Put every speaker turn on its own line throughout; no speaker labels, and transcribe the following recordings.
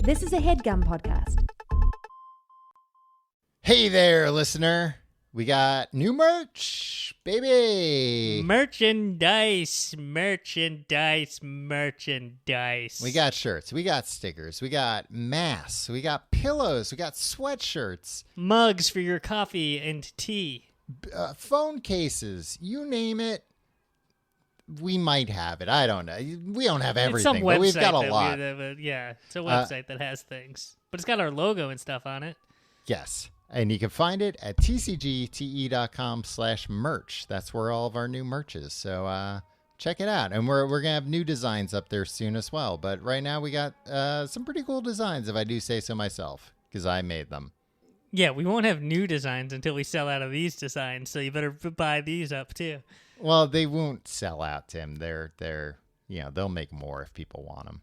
This is a HeadGum podcast.
Hey there, listener. We got new merch, baby.
Merchandise.
We got shirts. We got stickers. We got masks. We got pillows. We got sweatshirts.
Mugs for your coffee and tea.
Phone cases. You name it. We might have it. I don't know. We don't have everything, but we've got a lot.
It's a website that has things. But it's got our logo and stuff on it.
Yes. And you can find it at tcgte.com/merch. That's where all of our new merch is. So check it out. And we're going to have new designs up there soon as well. But right now we got some pretty cool designs, if I do say so myself, because I made them.
Yeah, we won't have new designs until we sell out of these designs. So you better buy these up, too.
Well, they won't sell out, Tim. They'll make more if people want them.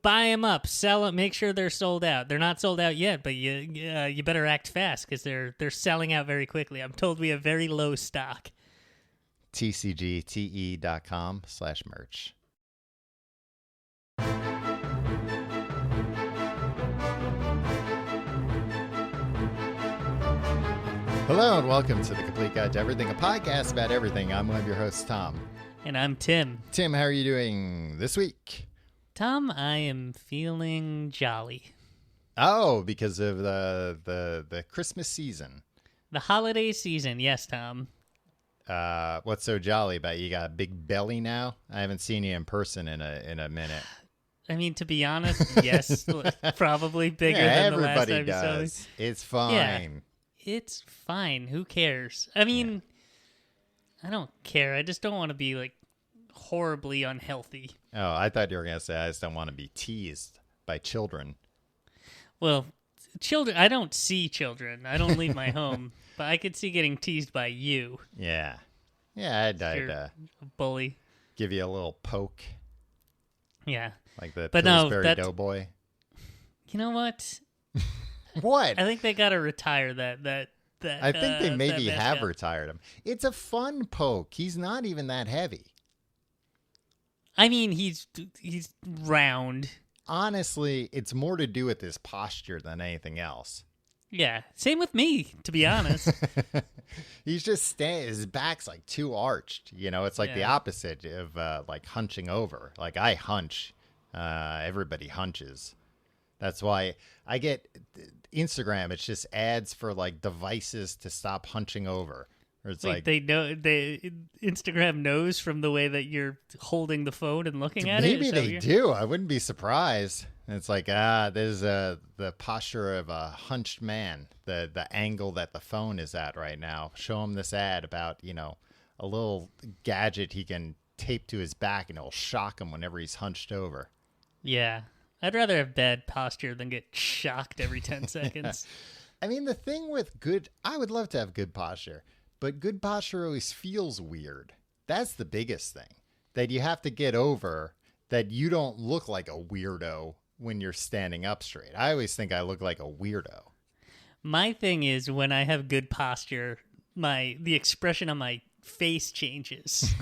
Buy them up, sell them, make sure they're sold out. They're not sold out yet, but you better act fast because they're selling out very quickly. I'm told we have very low stock.
tcgte.com/merch. Hello and welcome to The Complete Guide to Everything, a podcast about everything. I'm one of your hosts, Tom.
And I'm Tim.
Tim, how are you doing this week?
Tom, I am feeling jolly.
Oh, because of the Christmas season.
The holiday season, yes, Tom.
What's so jolly about you? You got a big belly now? I haven't seen you in person in a minute.
I mean, to be honest, yes, probably bigger than the last time you saw me.
It's fine.
Yeah, it's fine. Who cares? I mean, I don't care. I just don't want to be like horribly unhealthy.
Oh, I thought you were going to say I just don't want to be teased by children.
Well, children, I don't see children. I don't leave my home, but I could see getting teased by you.
Yeah. Yeah, I'd
a bully.
Give you a little poke.
Yeah.
Like the Pillsbury Doughboy.
You know what?
What?
I think they got to retire that.
I think they maybe have retired him. It's a fun poke. He's not even that heavy.
I mean, he's round.
Honestly, it's more to do with his posture than anything else.
Yeah, same with me, to be honest.
He's just his back's like too arched. You know, it's like the opposite of like hunching over. Like I hunch, everybody hunches. That's why I get Instagram. It's just ads for like devices to stop hunching over. Or it's like
they know Instagram knows from the way that you're holding the phone and looking at
it. Maybe
they
do. I wouldn't be surprised. It's like there's the posture of a hunched man. The angle that the phone is at right now. Show him this ad about a little gadget he can tape to his back and it'll shock him whenever he's hunched over.
Yeah, I'd rather have bad posture than get shocked every 10 seconds.
I mean, the thing with I would love to have good posture. But good posture always feels weird. That's the biggest thing. That you have to get over that you don't look like a weirdo when you're standing up straight. I always think I look like a weirdo.
My thing is when I have good posture, the expression on my face changes.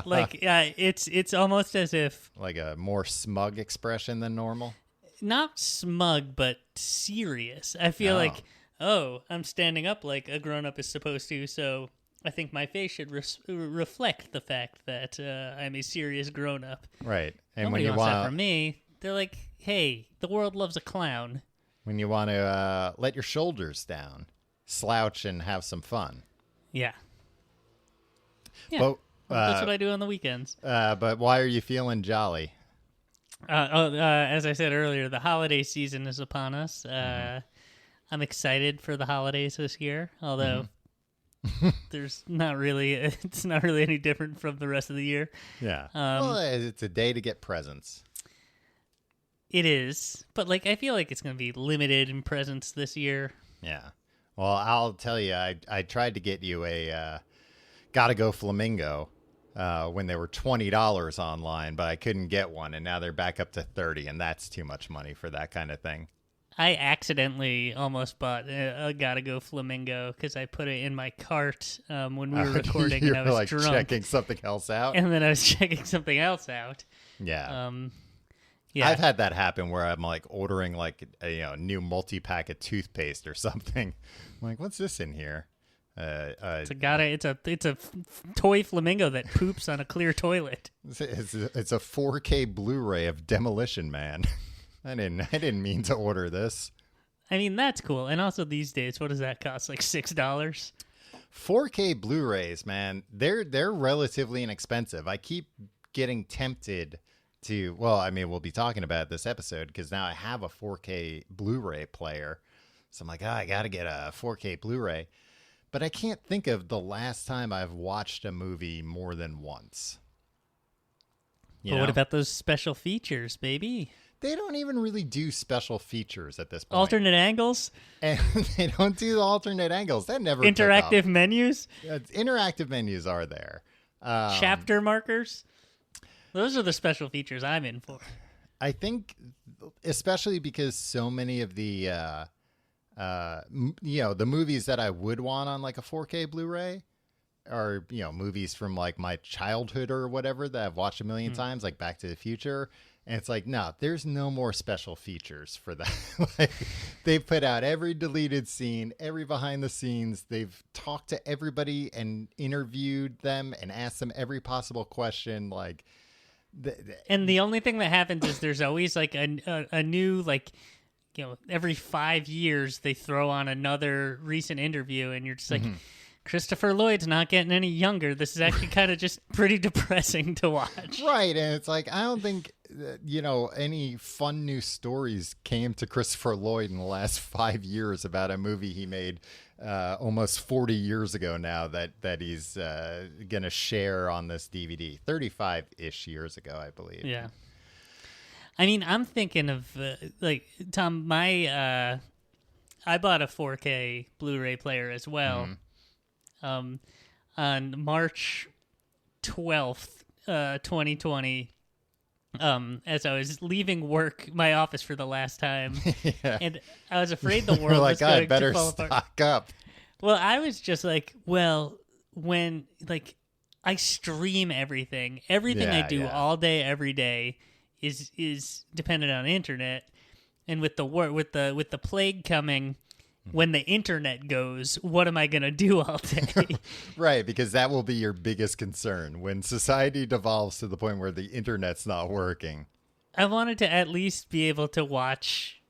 Like it's almost as if
like a more smug expression than normal.
Not smug, but serious. I feel like I'm standing up like a grown-up is supposed to, so I think my face should reflect the fact that I'm a serious grown-up.
Right. And
nobody
when you
wants that from me. They're like, hey, the world loves a clown.
When you want to let your shoulders down, slouch and have some fun.
Yeah. Yeah,
but,
that's what I do on the weekends.
But why are you feeling jolly?
As I said earlier, the holiday season is upon us. I'm excited for the holidays this year, although it's not really any different from the rest of the year.
Yeah. Well, it's a day to get presents.
It is, but I feel like it's going to be limited in presents this year.
Yeah. Well, I'll tell you, I tried to get you a Gotta Go Flamingo when they were $20 online, but I couldn't get one, and now they're back up to $30, and that's too much money for that kind of thing.
I accidentally almost bought a Gotta Go Flamingo because I put it in my cart when we were recording and I was drunk.
Checking something else out?
And then I was checking something else out.
Yeah.
Yeah.
I've had that happen where I'm like ordering like a new multi-pack of toothpaste or something. I'm like, what's this in here?
It's a toy flamingo that poops on a clear toilet.
It's a 4K Blu-ray of Demolition Man. I didn't mean to order this.
I mean, that's cool. And also these days, what does that cost? Like $6?
4K Blu-rays, man, they're relatively inexpensive. I keep getting tempted to, well, I mean, we'll be talking about this episode because now I have a 4K Blu-ray player. So I'm like, I got to get a 4K Blu-ray. But I can't think of the last time I've watched a movie more than once.
But what about those special features, baby?
They don't even really do special features at this point.
Alternate angles?
And they don't do the alternate angles. That never
interactive menus?
Interactive menus are there.
Chapter markers? Those are the special features I'm in for.
I think, especially because so many of the, the movies that I would want on like a 4K Blu-ray are, movies from like my childhood or whatever that I've watched a million times, like Back to the Future. And it's like, no, there's no more special features for that. Like, they've put out every deleted scene, every behind the scenes. They've talked to everybody and interviewed them and asked them every possible question. Like,
and the only thing that happens is there's always like a new, like, every 5 years they throw on another recent interview, and you're just like, Christopher Lloyd's not getting any younger. This is actually kind of just pretty depressing to watch.
Right. And it's like, I don't think, any fun new stories came to Christopher Lloyd in the last 5 years about a movie he made almost 40 years ago now that he's going to share on this DVD. 35-ish years ago, I believe.
Yeah. I mean, I'm thinking of, Tom, I bought a 4K Blu-ray player as well. On March 12th, 2020, as I was leaving my office for the last time, and I was afraid the world was going to fall apart.
Stock up.
Well, I was just like, when I stream everything I do all day, every day is dependent on internet, and with the plague coming. When the internet goes, what am I going to do all day?
Right, because that will be your biggest concern. When society devolves to the point where the internet's not working.
I wanted to at least be able to watch,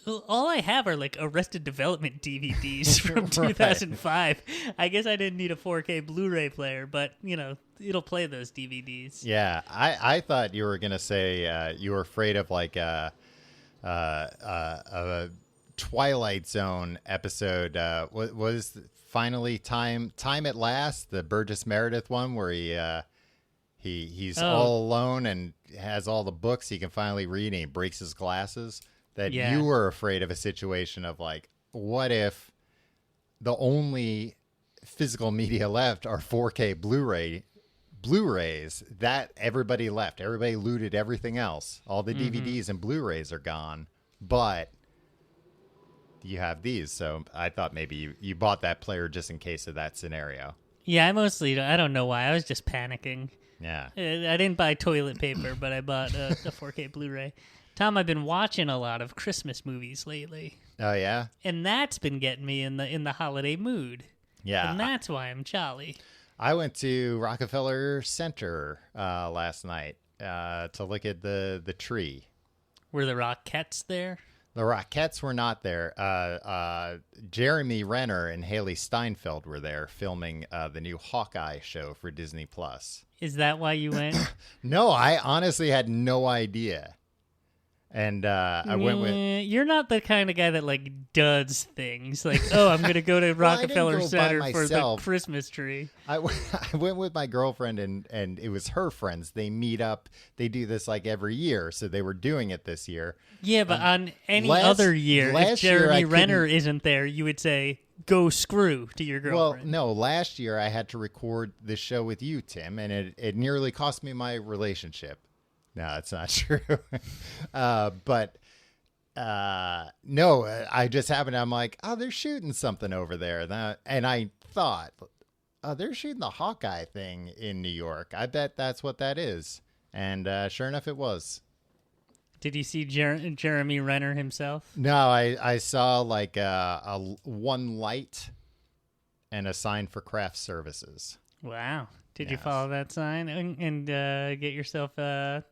all I have are like Arrested Development DVDs from 2005. I guess I didn't need a 4K Blu-ray player, but, it'll play those DVDs.
Yeah, I thought you were going to say you were afraid of like a Twilight Zone episode was finally time at last, the Burgess Meredith one where he's all alone and has all the books he can finally read and he breaks his glasses. You were afraid of a situation of like, what if the only physical media left are 4K Blu-rays that everybody left. Everybody looted everything else. All the DVDs and Blu-rays are gone, but you have these. So I thought maybe you bought that player just in case of that scenario.
Yeah, I don't know why. I was just panicking.
Yeah.
I didn't buy toilet paper, but I bought a 4K Blu-ray. Tom, I've been watching a lot of Christmas movies lately.
Oh, yeah?
And that's been getting me in the holiday mood.
Yeah.
And that's why I'm jolly.
I went to Rockefeller Center last night to look at the tree.
Were the Rockettes there?
The Rockettes were not there. Jeremy Renner and Haley Steinfeld were there filming the new Hawkeye show for Disney+.
Is that why you went?
No, I honestly had no idea. And I went with...
You're not the kind of guy that, does things. Like, I'm going to go to Rockefeller Center for the Christmas tree.
I went with my girlfriend, and it was her friends. They meet up. They do this, every year. So they were doing it this year.
Yeah, but on any other year, if Jeremy Renner isn't there, you would say, go screw to your girlfriend.
Well, no, last year I had to record this show with you, Tim, and it nearly cost me my relationship. No, it's not true. But no, I just happened. I'm like, they're shooting something over there. And I thought, they're shooting the Hawkeye thing in New York. I bet that's what that is. And sure enough, it was.
Did you see Jeremy Renner himself?
No, I saw like a one light and a sign for craft services.
Wow. Did you
Yes.
follow that sign and get yourself I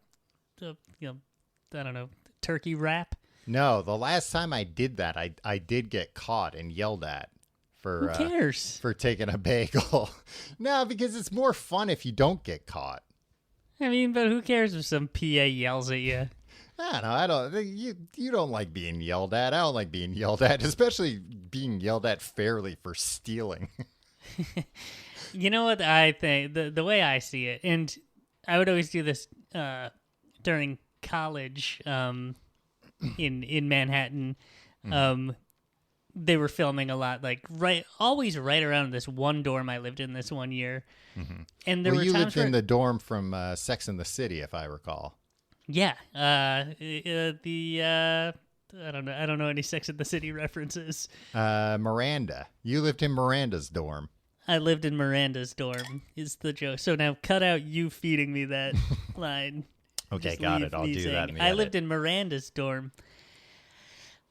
don't know, turkey wrap?
No, the last time I did that, I did get caught and yelled at for
Who cares?
for taking a bagel. No, because it's more fun if you don't get caught.
I mean, but who cares if some PA yells at you?
I don't. You don't like being yelled at. I don't like being yelled at, especially being yelled at fairly for stealing.
You know what I think? The way I see it, and I would always do this during college in Manhattan. They were filming a lot, like always right around this one dorm I lived in this one year. And there were
you
times
lived in the dorm from Sex and the City, if I recall.
Yeah, I don't know any Sex and the City references.
Miranda. You lived in Miranda's dorm.
I lived in Miranda's dorm is the joke. So now cut out you feeding me that line.
Okay,
Just
got
leave
it. I'll
me
do
saying,
that in the
I
edit.
lived in Miranda's dorm.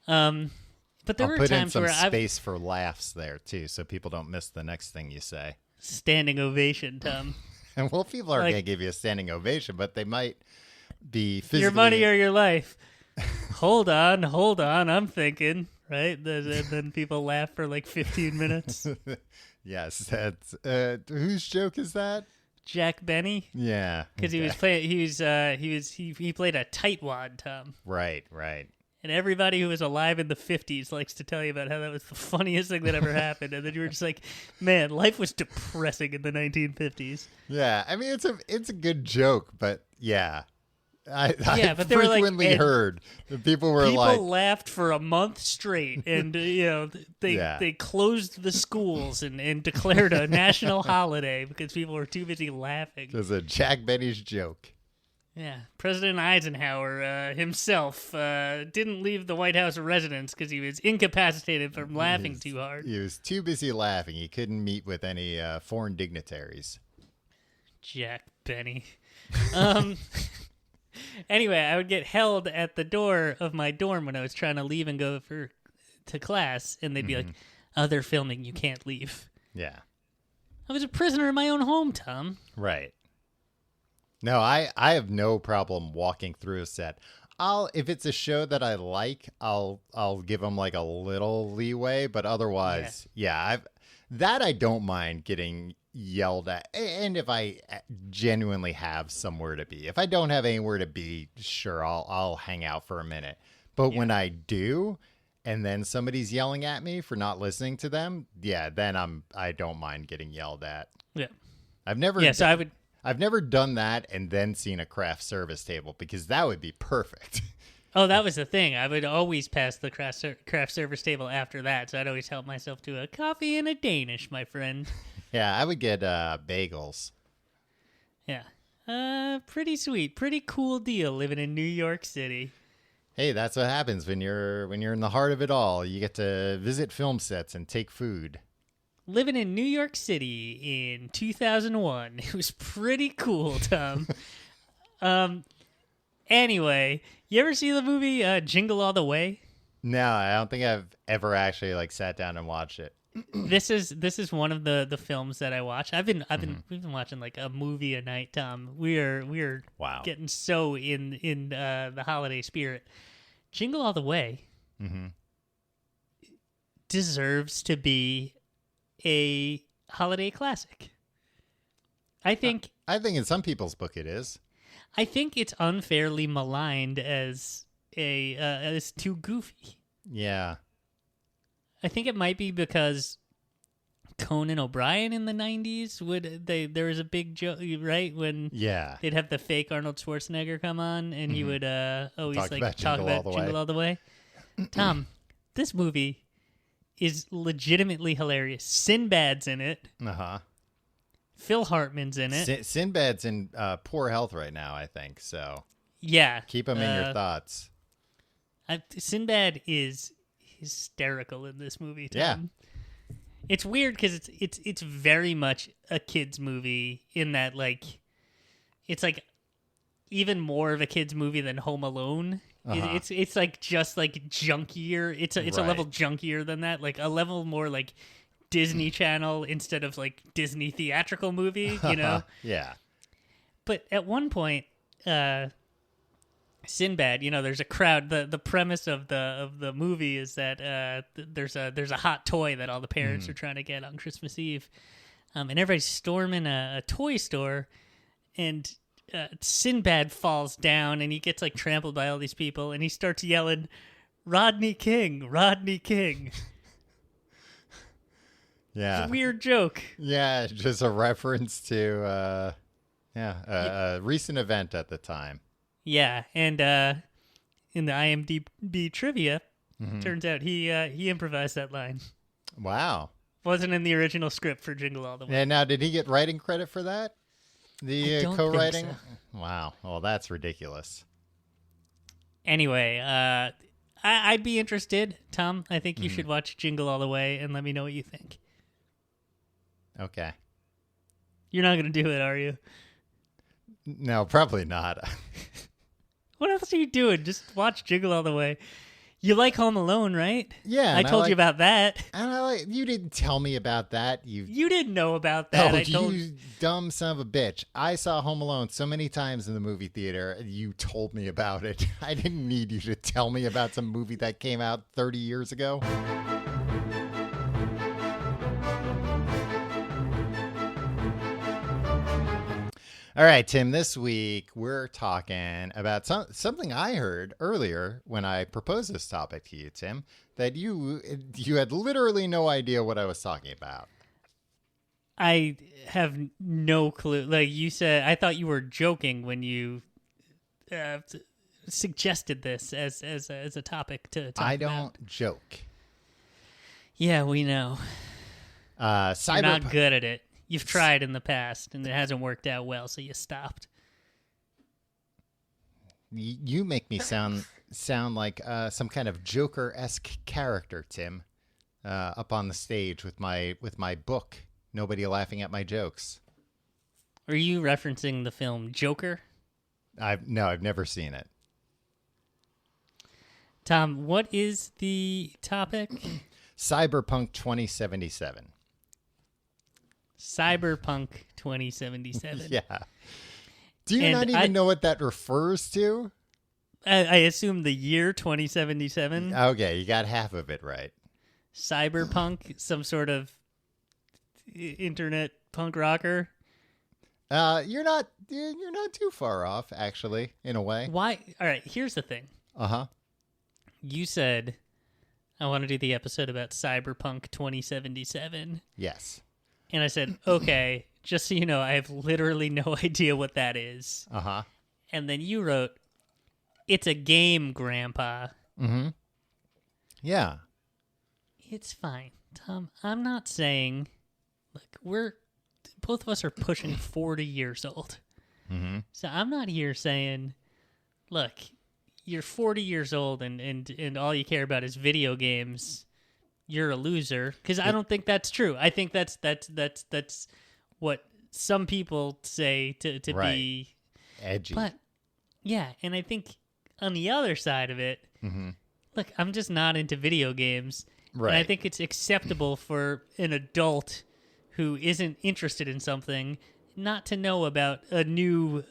But there
I'll
were
put in
times
some
where
space for laughs there, too, so people don't miss the next thing you say.
standing ovation, Tom.
And well, people aren't
Like-
going to give you a standing ovation, but they might be physically...
Your money or your life. Hold on, I'm thinking, right? Then people laugh for like 15 minutes.
Yes, that's... whose joke is that?
Jack Benny,
Yeah.
because he was playing. He played a tightwad, Tom.
Right.
And everybody who was alive in the 50s likes to tell you about how that was the funniest thing that ever happened. And then you were just like, man, life was depressing in the 1950s.
Yeah, I mean, it's a good joke, but yeah. I
but they were like-
frequently
and
heard that people were
People
like...
laughed for a month straight, and they closed the schools and declared a national holiday because people were too busy laughing.
There's a Jack Benny's joke.
Yeah, President Eisenhower himself didn't leave the White House residence because he was incapacitated from laughing too hard.
He was too busy laughing. He couldn't meet with any foreign dignitaries.
Jack Benny. Anyway, I would get held at the door of my dorm when I was trying to leave and go to class, and they'd be like, "Oh, they're filming. You can't leave."
Yeah,
I was a prisoner in my own home, Tom.
right. No, I have no problem walking through a set. If it's a show that I like, I'll give them like a little leeway, but otherwise, I don't mind getting yelled at. And if I genuinely have somewhere to be, if I don't have anywhere to be, sure, I'll hang out for a minute. But when I do, and then somebody's yelling at me for not listening to them, then I don't mind getting yelled at.
Yeah.
I've never.
Yeah, so I would.
I've never done that and then seen a craft service table because that would be perfect.
Oh, that was the thing. I would always pass the craft service table after that, so I'd always help myself to a coffee and a Danish, my friend.
Yeah, I would get bagels.
Yeah. Pretty sweet. Pretty cool deal living in New York City.
Hey, that's what happens when you're in the heart of it all. You get to visit film sets and take food.
Living in New York City in 2001. It was pretty cool, Tom. Anyway, you ever see the movie Jingle All the Way?
No, I don't think I've ever actually like sat down and watched it.
This is one of the films that I watch. We've been watching like a movie a night, Tom. We're
Wow.
getting so in the holiday spirit. Jingle All the Way deserves to be a holiday classic. I think
in some people's book it is.
I think it's unfairly maligned as as too goofy.
Yeah.
I think it might be because Conan O'Brien in the 90s there was a big joke, right, when they'd have the fake Arnold Schwarzenegger come on and he would always talk about Jingle All the Way. Tom, this movie is legitimately hilarious. Sinbad's in it.
Uh-huh.
Phil Hartman's in it.
Sinbad's in poor health right now, I think. So
Yeah.
keep him in your thoughts.
Sinbad is hysterical in this movie, Tom.
Yeah.
It's weird because it's very much a kid's movie in that, like, it's like even more of a kid's movie than Home Alone It's like just like junkier. It's a level junkier than that. Like a level more like Disney Channel instead of like Disney theatrical movie. You know?
Yeah.
But at one point, Sinbad, there's a crowd. The premise of the movie is that there's a hot toy that all the parents are trying to get on Christmas Eve, and everybody's storming a toy store, and Sinbad falls down and he gets like trampled by all these people, and he starts yelling, "Rodney King, Rodney King."
Yeah,
it's a weird joke.
Yeah, just a reference to a recent event at the time.
Yeah, and in the IMDb trivia, turns out he improvised that line.
Wow.
Wasn't in the original script for Jingle All the Way.
Yeah, now, did he get writing credit for that? The co-writing?
Think so.
Wow. Well, that's ridiculous.
Anyway, I'd be interested, Tom. I think you should watch Jingle All the Way and let me know what you think.
Okay.
You're not going to do it, are you?
No, probably not.
What else are you doing? Just watch Jingle All the Way. You like Home Alone, right?
Yeah.
I told you about that.
And you didn't tell me about that. You
didn't know about that.
You dumb son of a bitch. I saw Home Alone so many times in the movie theater. You told me about it. I didn't need you to tell me about some movie that came out 30 years ago. All right, Tim, this week we're talking about something I heard earlier when I proposed this topic to you, Tim, that you had literally no idea what I was talking about.
I have no clue. Like you said, I thought you were joking when you suggested this as a topic to talk about.
I don't joke.
Yeah, we know. You're not good at it. You've tried in the past, and it hasn't worked out well, so you stopped.
You make me sound like some kind of Joker-esque character, Tim, up on the stage with my book. Nobody laughing at my jokes.
Are you referencing the film Joker?
I've never seen it.
Tom, what is the topic?
Cyberpunk 2077.
Cyberpunk 2077.
Yeah. Do you not even know what that refers to?
I assume the year 2077.
Okay, you got half of it right.
Cyberpunk, some sort of internet punk rocker.
You're not too far off, actually, in a way.
Why? All right, here's the thing.
Uh-huh.
You said I want to do the episode about Cyberpunk 2077.
Yes.
And I said, okay, just so you know, I have literally no idea what that is.
Uh-huh.
And then you wrote, it's a game, Grandpa.
Mm-hmm. Yeah.
It's fine, Tom. I'm not saying, look, both of us are pushing 40 years old.
Mm-hmm.
So I'm not here saying, look, you're 40 years old and all you care about is video games. You're a loser, because I don't think that's true. I think that's what some people say to
right.
be
edgy.
But yeah, and I think on the other side of it, look, I'm just not into video games,
right?
And I think it's acceptable for an adult who isn't interested in something not to know about a new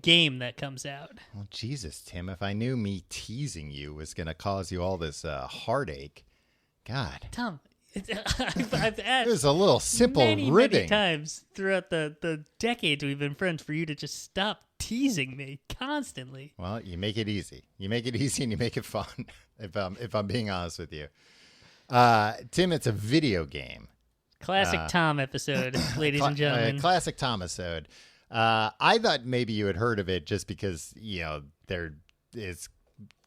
game that comes out.
Well, Jesus, Tim, if I knew me teasing you was going to cause you all this heartache. God.
Tom, I've asked
it was a little simple
many
ribbing.
times throughout the decades we've been friends for you to just stop teasing me constantly.
Well, you make it easy. You make it easy and you make it fun, if I'm being honest with you. Tim, it's a video game.
Classic Tom episode, ladies and gentlemen.
Classic Tom episode. I thought maybe you had heard of it just because, it's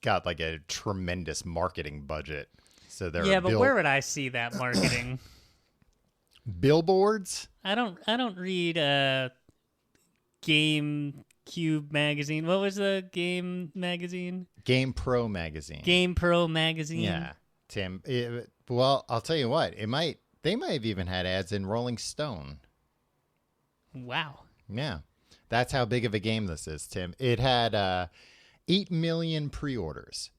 got like a tremendous marketing budget. So
yeah, but where would I see that marketing?
Billboards?
I don't read Game Cube magazine. What was the game magazine?
Game Pro magazine.
Game Pro magazine.
Yeah, Tim. Well, I'll tell you what. They might have even had ads in Rolling Stone.
Wow.
Yeah, that's how big of a game this is, Tim. It had 8 million pre-orders.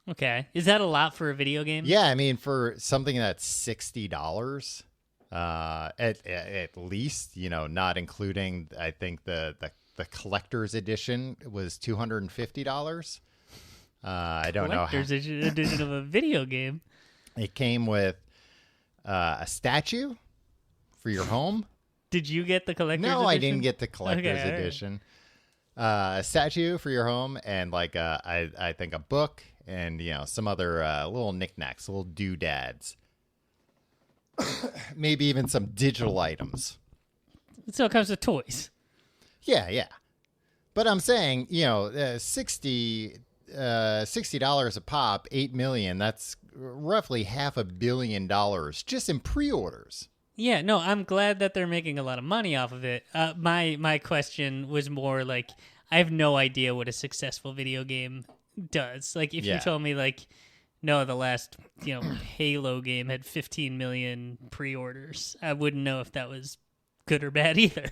Okay. Is that a lot for a video game?
Yeah, I mean, for something that's $60, at least, not including, I think the collector's edition was $250. I don't know.
Collector's edition of a video game.
It came with a statue for your home.
Did you get the collector's edition?
No, I didn't get the collector's
Okay,
edition. A statue for your home, and like I think a book, and some other little knickknacks, little doodads. Maybe even some digital items.
So it comes with toys.
Yeah. But I'm saying, $60 a pop, 8 million. That's roughly $500 million just in pre-orders.
Yeah, no, I'm glad that they're making a lot of money off of it. My question was more like, I have no idea what a successful video game does. Like, if you told me, like, no, the last, Halo game had 15 million pre-orders, I wouldn't know if that was good or bad either.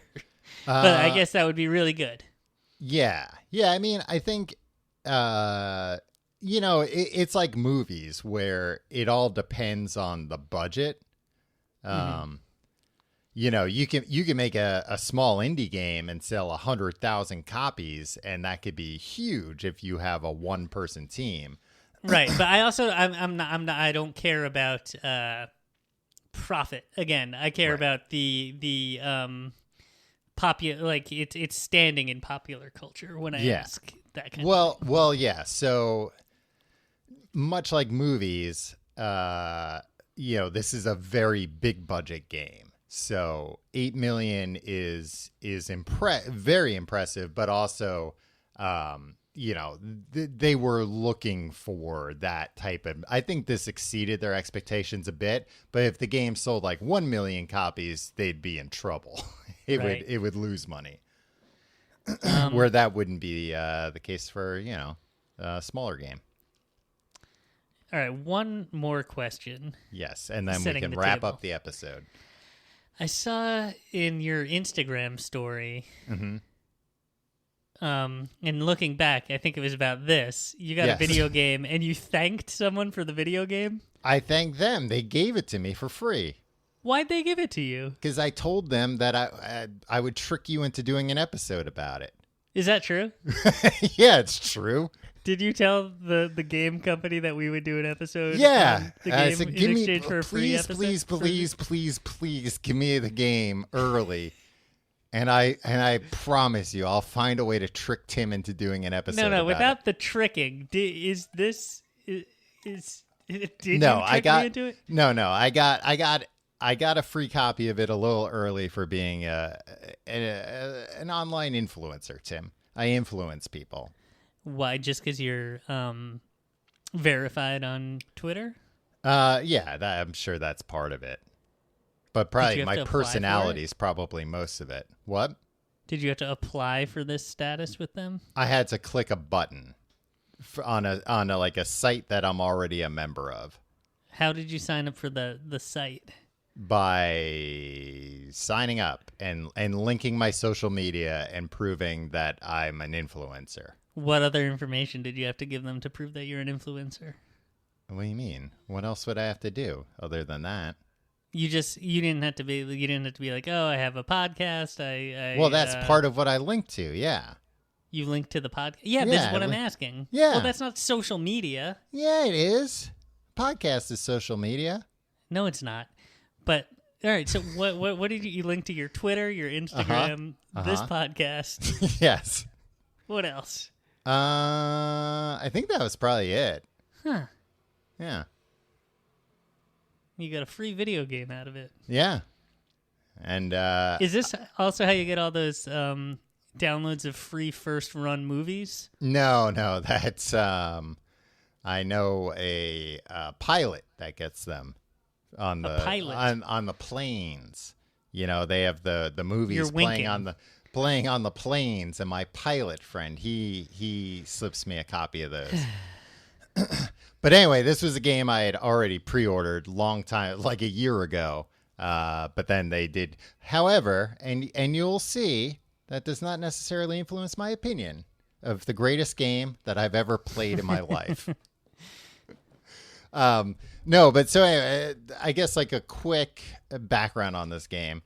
But I guess that would be really good.
Yeah. I mean, I think, it's like movies where it all depends on the budget. You can make a small indie game and sell 100,000 copies, and that could be huge if you have a one-person team.
Right, but I also I'm not I don't care about profit. Again, I care about the like it's standing in popular culture when I ask that kind of thing.
Well, yeah. So much like movies, this is a very big budget game. So 8 million is very impressive, but also, they were looking for that type of. I think this exceeded their expectations a bit. But if the game sold like 1 million copies, they'd be in trouble. It would lose money. Where that wouldn't be the case for a smaller game.
All right, one more question.
Yes, and then we can wrap up the episode.
I saw in your Instagram story, and looking back, I think it was about this. You got a video game, and you thanked someone for the video game?
I thanked them. They gave it to me for free.
Why'd they give it to you?
Because I told them that I would trick you into doing an episode about it.
Is that true?
Yeah, it's true.
Did you tell the game company that we would do an episode?
Yeah.
The game
said,
in exchange for a free episode?
Please, give me the game early. And I promise you, I'll find a way to trick Tim into doing an episode.
No,
about
without
it.
the tricking. Did you trick me into it?
No. I got a free copy of it a little early for being an online influencer, Tim. I influence people.
Why? Just because you're verified on Twitter?
Yeah, I'm sure that's part of it. But probably my personality is probably most of it. What?
Did you have to apply for this status with them?
I had to click a button on a site that I'm already a member of.
How did you sign up for the site?
By signing up and linking my social media and proving that I'm an influencer.
What other information did you have to give them to prove that you're an influencer?
What do you mean? What else would I have to do other than that?
You didn't have to be like, oh, I have a podcast.
Well, that's part of what I linked to. Yeah.
You linked to the podcast. Yeah, that's what I'm asking.
Yeah.
Well, that's not social media.
Yeah, it is. Podcast is social media.
No, it's not. But all right. So what did you link to? Your Twitter, your Instagram, this podcast?
Yes.
What else?
I think that was probably it.
Huh.
Yeah.
You got a free video game out of it.
Yeah. And
is this also how you get all those downloads of free first run movies?
No, that's I know a pilot that gets them on the on the planes. They have the movies playing on the planes, and my pilot friend he slips me a copy of those. But anyway, this was a game I had already pre-ordered long time, like a year ago. But then they did. However, and you'll see that does not necessarily influence my opinion. of the greatest game that I've ever played in my life. No, but so anyway, I guess like a quick background on this game.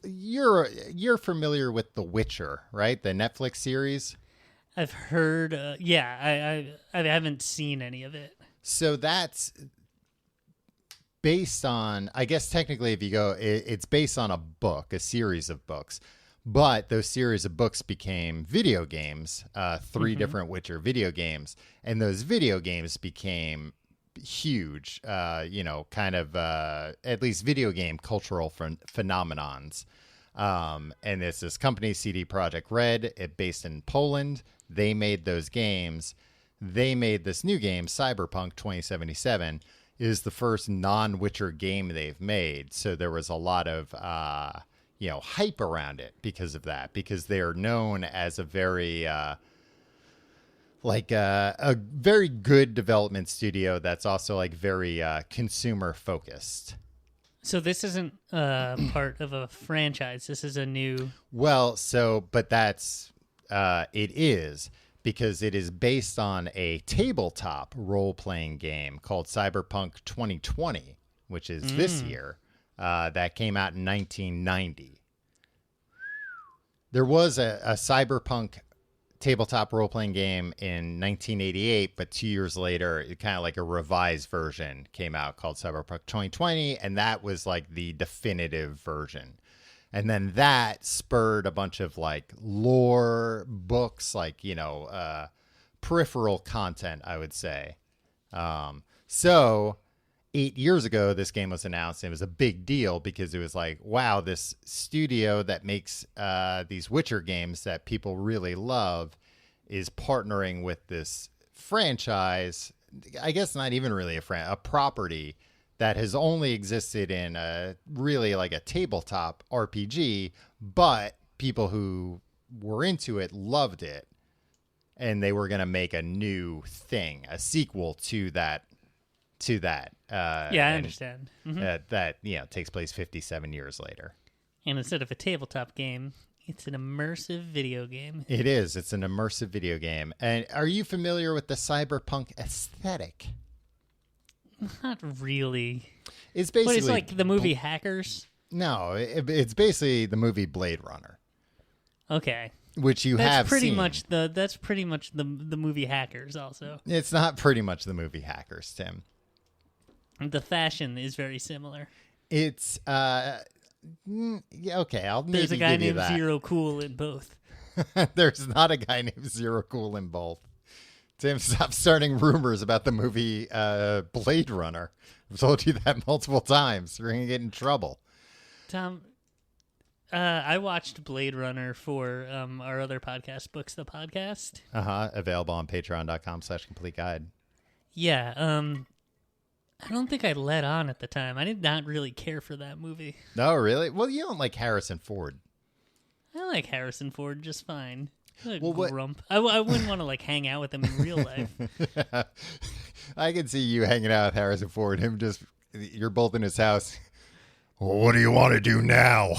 You're familiar with The Witcher, right? The Netflix series.
I've heard. I haven't seen any of it.
So that's based on, I guess technically if you go, it's based on a book, a series of books. But those series of books became video games, three different Witcher video games. And those video games became huge, kind of at least video game cultural phenomenons. And it's this company, CD Projekt Red, based in Poland. They made those games. They made this new game, Cyberpunk 2077, is the first non-Witcher game they've made. So there was a lot of hype around it because of that, because they are known as a very a very good development studio that's also like very consumer focused.
So this isn't part of a franchise. This is a new.
Well, but that's it is, because it is based on a tabletop role-playing game called Cyberpunk 2020, which is this year, that came out in 1990. There was a Cyberpunk tabletop role-playing game in 1988, but 2 years later, it kind of like a revised version came out called Cyberpunk 2020, and that was like the definitive version. And then that spurred a bunch of like lore books, like, peripheral content, I would say. So 8 years ago, this game was announced. And it was a big deal because it was like, wow, this studio that makes these Witcher games that people really love is partnering with this franchise. I guess not even really a property that has only existed in really like a tabletop RPG, but people who were into it loved it, and they were going to make a new thing, a sequel to that.
I understand.
That takes place 57 years later.
And instead of a tabletop game, it's an immersive video game.
It is. It's an immersive video game. And are you familiar with the cyberpunk aesthetic?
Not really.
It's basically...
But it's like the movie Hackers?
No, it's basically the movie Blade Runner.
Okay.
Which you have seen.
That's pretty much the movie Hackers also.
It's not pretty much the movie Hackers, Tim.
The fashion is very similar.
It's... okay, I'll maybe
There's a guy
give you
named
that.
Zero Cool in both.
There's not a guy named Zero Cool in both. Tim, stop starting rumors about the movie Blade Runner. I've told you that multiple times. We're going to get in trouble.
Tom, I watched Blade Runner for our other podcast, Books the Podcast.
Available on patreon.com/complete guide.
Yeah. I don't think I let on at the time. I did not really care for that movie.
No, really? Well, you don't like Harrison Ford.
I like Harrison Ford just fine.
Well,
grump. I wouldn't want to like hang out with him in real life.
I can see you hanging out with Harrison Ford. You're both in his house. Well, what do you want to do now?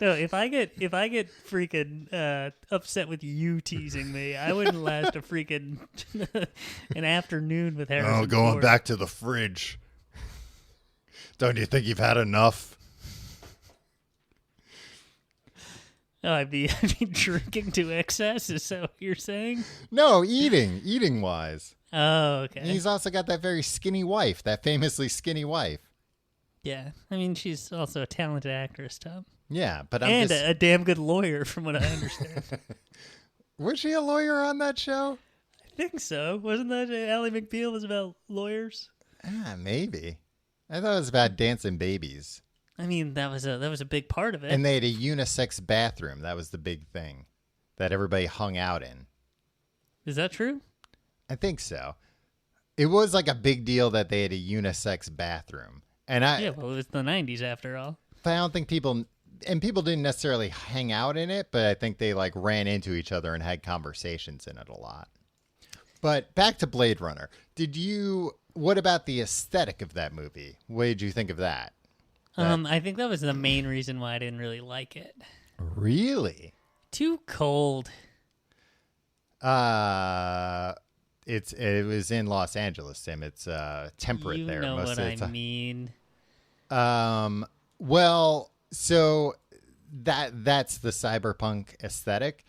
No, if I get freaking upset with you teasing me, I wouldn't last a freaking an afternoon with Harrison Ford.
Going back to the fridge. Don't you think you've had enough?
Oh, I'd be drinking to excess. Is that what you're saying?
No, eating wise.
Oh, okay.
And he's also got that very skinny wife, that famously skinny wife.
Yeah, I mean, she's also a talented actress, Tom.
Yeah, but
a damn good lawyer, from what I understand.
Was she a lawyer on that show?
I think so. Wasn't that Ally McBeal was about lawyers?
Maybe. I thought it was about dancing babies.
I mean, that was a big part of it.
And they had a unisex bathroom. That was the big thing that everybody hung out in.
Is that true?
I think so. It was like a big deal that they had a unisex bathroom.
Yeah, well, it was the 90s after all.
But I don't think people didn't necessarily hang out in it, but I think they like ran into each other and had conversations in it a lot. But back to Blade Runner. What about the aesthetic of that movie? What did you think of that?
I think that was the main reason why I didn't really like it.
Really?
Too cold.
It was in Los Angeles, Tim. It's temperate there
know
most
what
of the
I
time.
mean.
Well, so that's the cyberpunk aesthetic.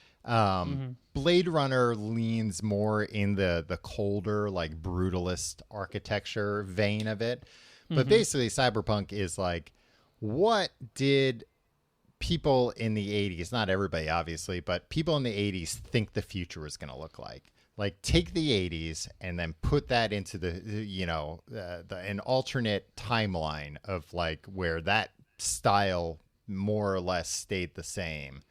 Blade Runner leans more in the colder, like brutalist architecture vein of it. But basically cyberpunk is like, what did people in the 80s, not everybody obviously, but people in the 80s think the future was going to look like? Like, take the 80s and then put that into an alternate timeline of like where that style more or less stayed the same.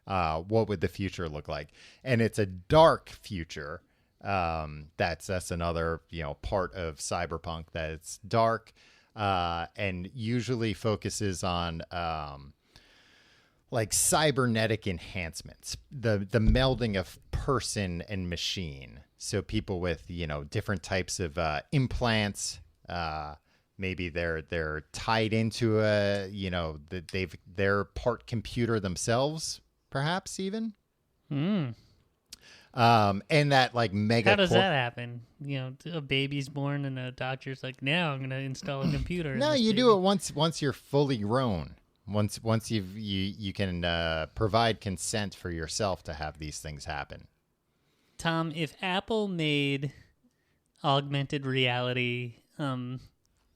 What would the future look like? And it's a dark future. That's another, part of cyberpunk, that it's dark, and usually focuses on, like cybernetic enhancements, the melding of person and machine. So people with, different types of implants, maybe they're tied into they're part computer themselves, perhaps even. And that like mega.
How does that happen? A baby's born and a doctor's like, now I'm going to install a computer.
No, you do it once you're fully grown. Once you can provide consent for yourself to have these things happen.
Tom, if Apple made augmented reality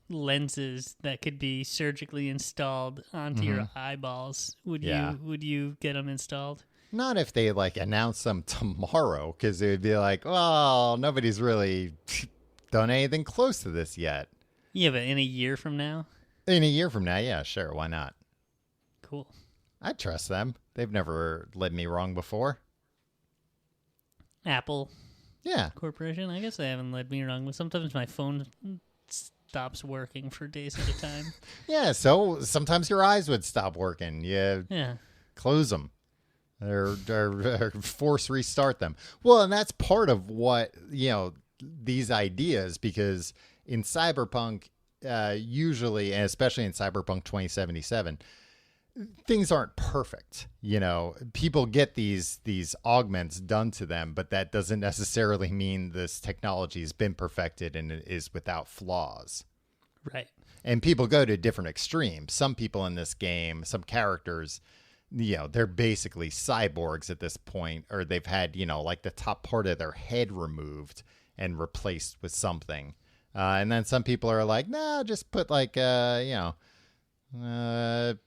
lenses that could be surgically installed onto your eyeballs, would you get them installed?
Not if they like announce them tomorrow, because it would be like, well, nobody's really done anything close to this yet.
Yeah, but in a year from now?
In a year from now, yeah, sure, why not?
Cool.
I trust them. They've never led me wrong before.
Apple.
Yeah.
Corporation. I guess they haven't led me wrong, but sometimes my phone stops working for days at a time.
Yeah, so sometimes your eyes would stop working.
Yeah.
Close them. Or force restart them. Well, and that's part of what, these ideas, because in Cyberpunk, usually, and especially in Cyberpunk 2077, things aren't perfect. People get these augments done to them, but that doesn't necessarily mean this technology has been perfected and it is without flaws.
Right.
And people go to different extremes. Some people in this game, some characters, they're basically cyborgs at this point, or they've had, like the top part of their head removed and replaced with something. And then some people are like, nah, just put like,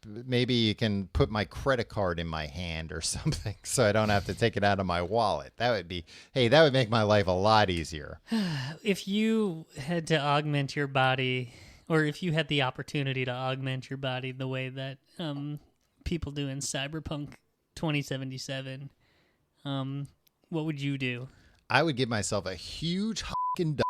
maybe you can put my credit card in my hand or something so I don't have to take it out of my wallet. That would make my life a lot easier.
If you had to augment your body, or if you had the opportunity to augment your body the way that people do in Cyberpunk 2077, what would you do?
I would give myself a huge fucking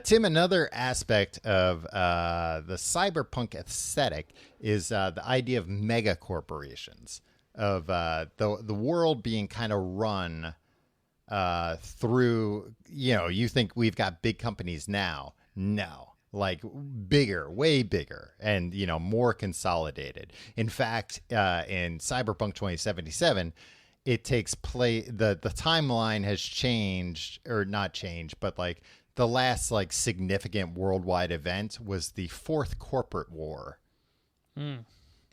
Tim, another aspect of the cyberpunk aesthetic is the idea of mega corporations, of the world being kind of run through, you think we've got big companies now. No, like bigger, way bigger, and, more consolidated. In fact, in Cyberpunk 2077, it takes place, the timeline has changed, or not changed, but like, the last like significant worldwide event was the Fourth Corporate War.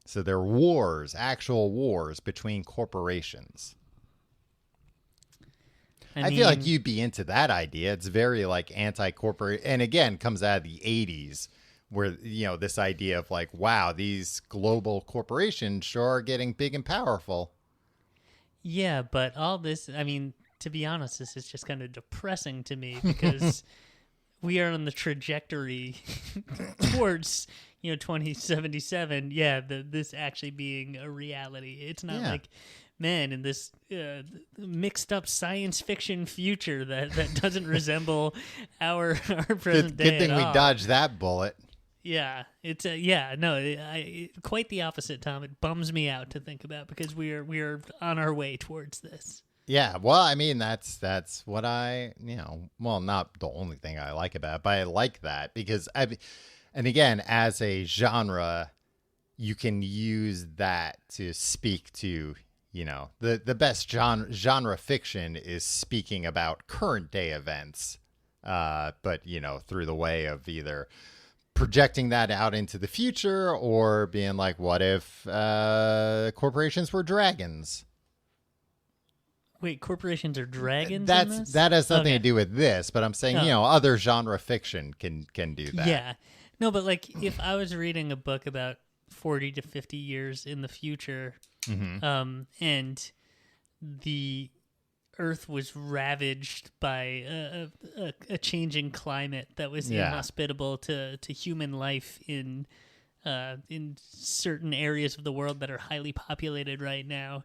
So there are wars, actual wars between corporations. I feel like you'd be into that idea. It's very like anti-corporate, and again, comes out of the 80s, where, this idea of like, wow, these global corporations sure are getting big and powerful.
Yeah, but all this, to be honest, this is just kind of depressing to me, because we are on the trajectory towards, 2077. Yeah, this actually being a reality. It's not like, man, in this mixed up science fiction future that doesn't resemble our present day.
Good thing we dodged that bullet.
Yeah, it's quite the opposite, Tom. It bums me out to think about, because we are on our way towards this.
Yeah, well, that's what I, well, not the only thing I like about it, but I like that because And again, as a genre, you can use that to speak to, the best genre fiction is speaking about current day events, but, through the way of either projecting that out into the future or being like, what if corporations were dragons?
Wait, corporations are dragons?
That has nothing to do with this, but I'm saying, other genre fiction can do that.
Yeah. No, but like if I was reading a book about 40 to 50 years in the future, and the Earth was ravaged by a changing climate that was inhospitable to human life in certain areas of the world that are highly populated right now,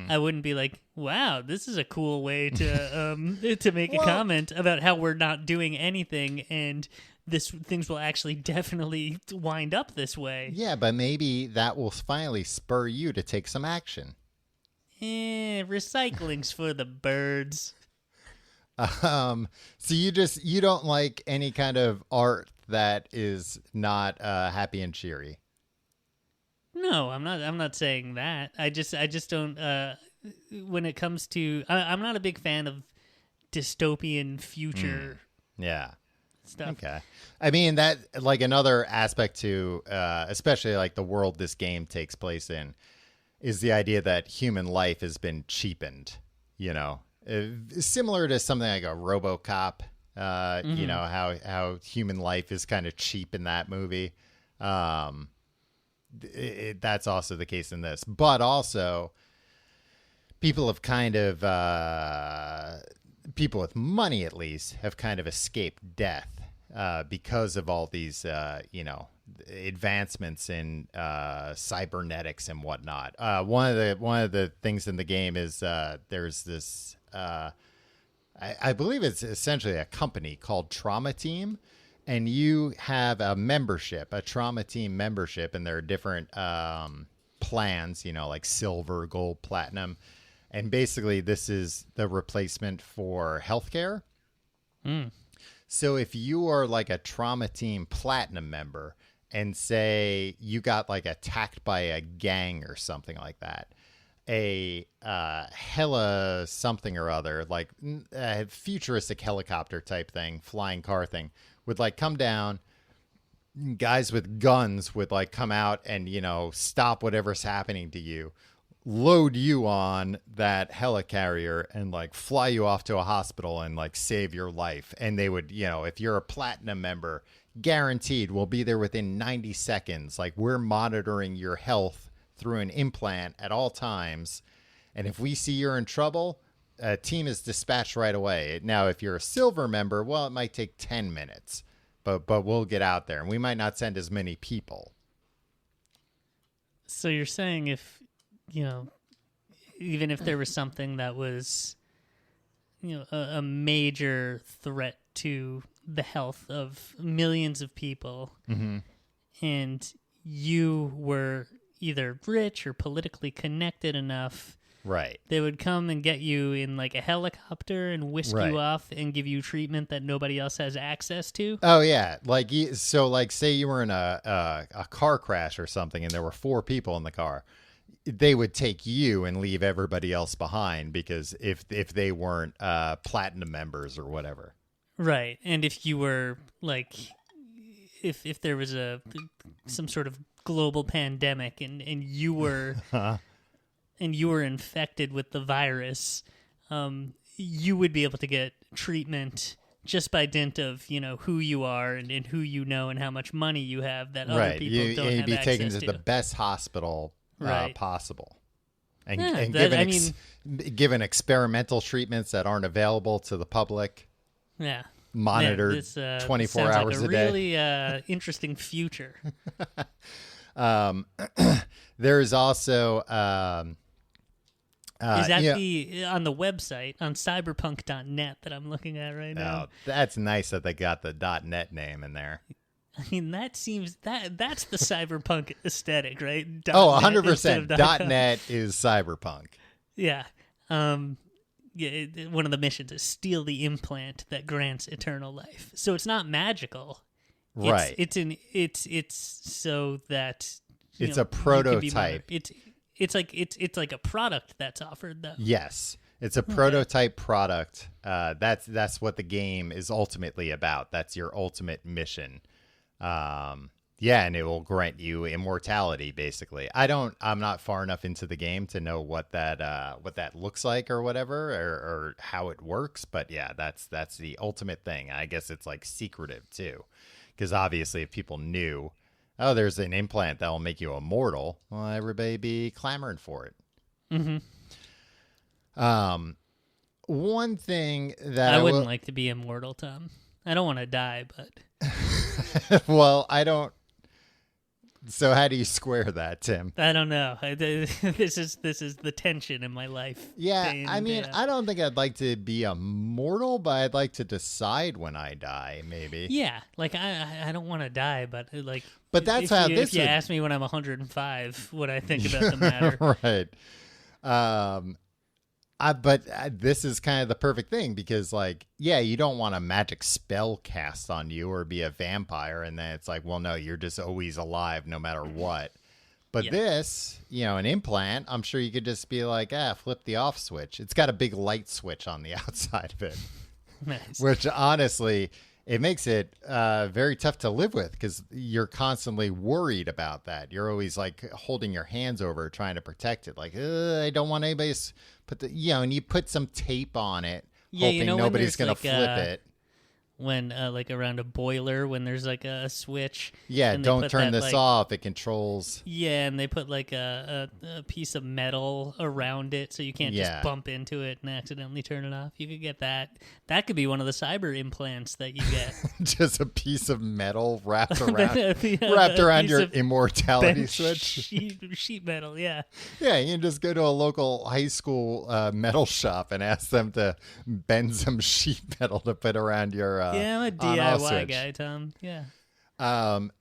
I wouldn't be like, wow, this is a cool way to to make a comment about how we're not doing anything and things will actually definitely wind up this way.
Yeah, but maybe that will finally spur you to take some action.
Recycling's for the birds.
So you don't like any kind of art that is not happy and cheery.
No, I'm not saying that. I just don't. When it comes to, I'm not a big fan of dystopian future. Stuff.
Okay. I mean, that like another aspect to, especially like the world this game takes place in, is the idea that human life has been cheapened. Similar to something like a RoboCop. How human life is kind of cheap in that movie. That's also the case in this, but also people have kind of people with money at least have kind of escaped death because of all these advancements in cybernetics and whatnot. One of the things in the game is there's this I believe it's essentially a company called Trauma Team, and you have a membership, a Trauma Team membership, and there are different plans, like silver, gold, platinum. And basically this is the replacement for healthcare. So if you are like a Trauma Team Platinum member and say you got like attacked by a gang or something like that, a hella something or other, like a futuristic helicopter type thing, flying car thing, would like come down, guys with guns would like come out and, stop whatever's happening to you, load you on that helicarrier and like fly you off to a hospital and like save your life. And they would, if you're a platinum member, guaranteed we'll be there within 90 seconds. Like we're monitoring your health through an implant at all times. And if we see you're in trouble, a team is dispatched right away. Now, if you're a silver member, well, it might take 10 minutes, but we'll get out there and we might not send as many people.
So you're saying if, even if there was something that was, a major threat to the health of millions of people, and you were either rich or politically connected enough,
right,
they would come and get you in like a helicopter and whisk you off and give you treatment that nobody else has access to.
Oh yeah, like so like say you were in a car crash or something and there were 4 people in the car, they would take you and leave everybody else behind because if they weren't platinum members or whatever.
Right. And if you were like if there was some sort of global pandemic and you were and you were infected with the virus, you would be able to get treatment just by dint of, who you are and who you know and how much money you have that other people don't have access to. You'd be taken to the
best hospital possible. And given experimental treatments that aren't available to the public.
Yeah.
Monitored 24 hours
like
a day.
Really interesting future.
There's also
is that on the website on cyberpunk.net that I'm looking at right now?
Oh, that's nice that they got the .net name in there.
I mean, that's the cyberpunk aesthetic, right?
100%. .net is cyberpunk.
Yeah. One of the missions is steal the implant that grants eternal life. So it's not magical.
Right.
It's so that
It's
know,
a prototype.
It's like a product that's offered though.
Yes. It's a prototype product. That's what the game is ultimately about. That's your ultimate mission. Yeah, and it will grant you immortality, basically. I'm not far enough into the game to know what that looks like or whatever, or how it works. But yeah, that's the ultimate thing. I guess it's like secretive too, because obviously if people knew, oh, there's an implant that will make you immortal, well, everybody be clamoring for it.
Mm-hmm.
One thing that
I wouldn't like to be immortal, Tom. I don't want to die, but
well, I don't. So how do you square that, Tim?
I don't know. This is the tension in my life.
Yeah, I mean, I don't think I'd like to be immortal, but I'd like to decide when I die, maybe.
Yeah, like I don't want to die, but like.
But that's how this.
If you ask me when I'm 105, what I think about the matter.
Right. But this is kind of the perfect thing because, like, yeah, you don't want a magic spell cast on you or be a vampire, and then it's like, well, no, you're just always alive no matter what. But this, an implant, I'm sure you could just be like, flip the off switch. It's got a big light switch on the outside of it,
Nice.
Which honestly, it makes it very tough to live with because you're constantly worried about that. You're always like holding your hands over it, trying to protect it. Like, I don't want anybody's put and you put some tape on it, hoping nobody's going to flip it.
When like around a boiler, when there's like a switch.
Yeah, don't turn this off. It controls.
Yeah, and they put like a piece of metal around it so you can't just bump into it and accidentally turn it off. You could get that. That could be one of the cyber implants that you get.
Just a piece of metal wrapped around your immortality switch.
Sheet metal, yeah.
Yeah, you can just go to a local high school metal shop and ask them to bend some sheet metal to put around your
I'm a DIY guy, Tom. Yeah.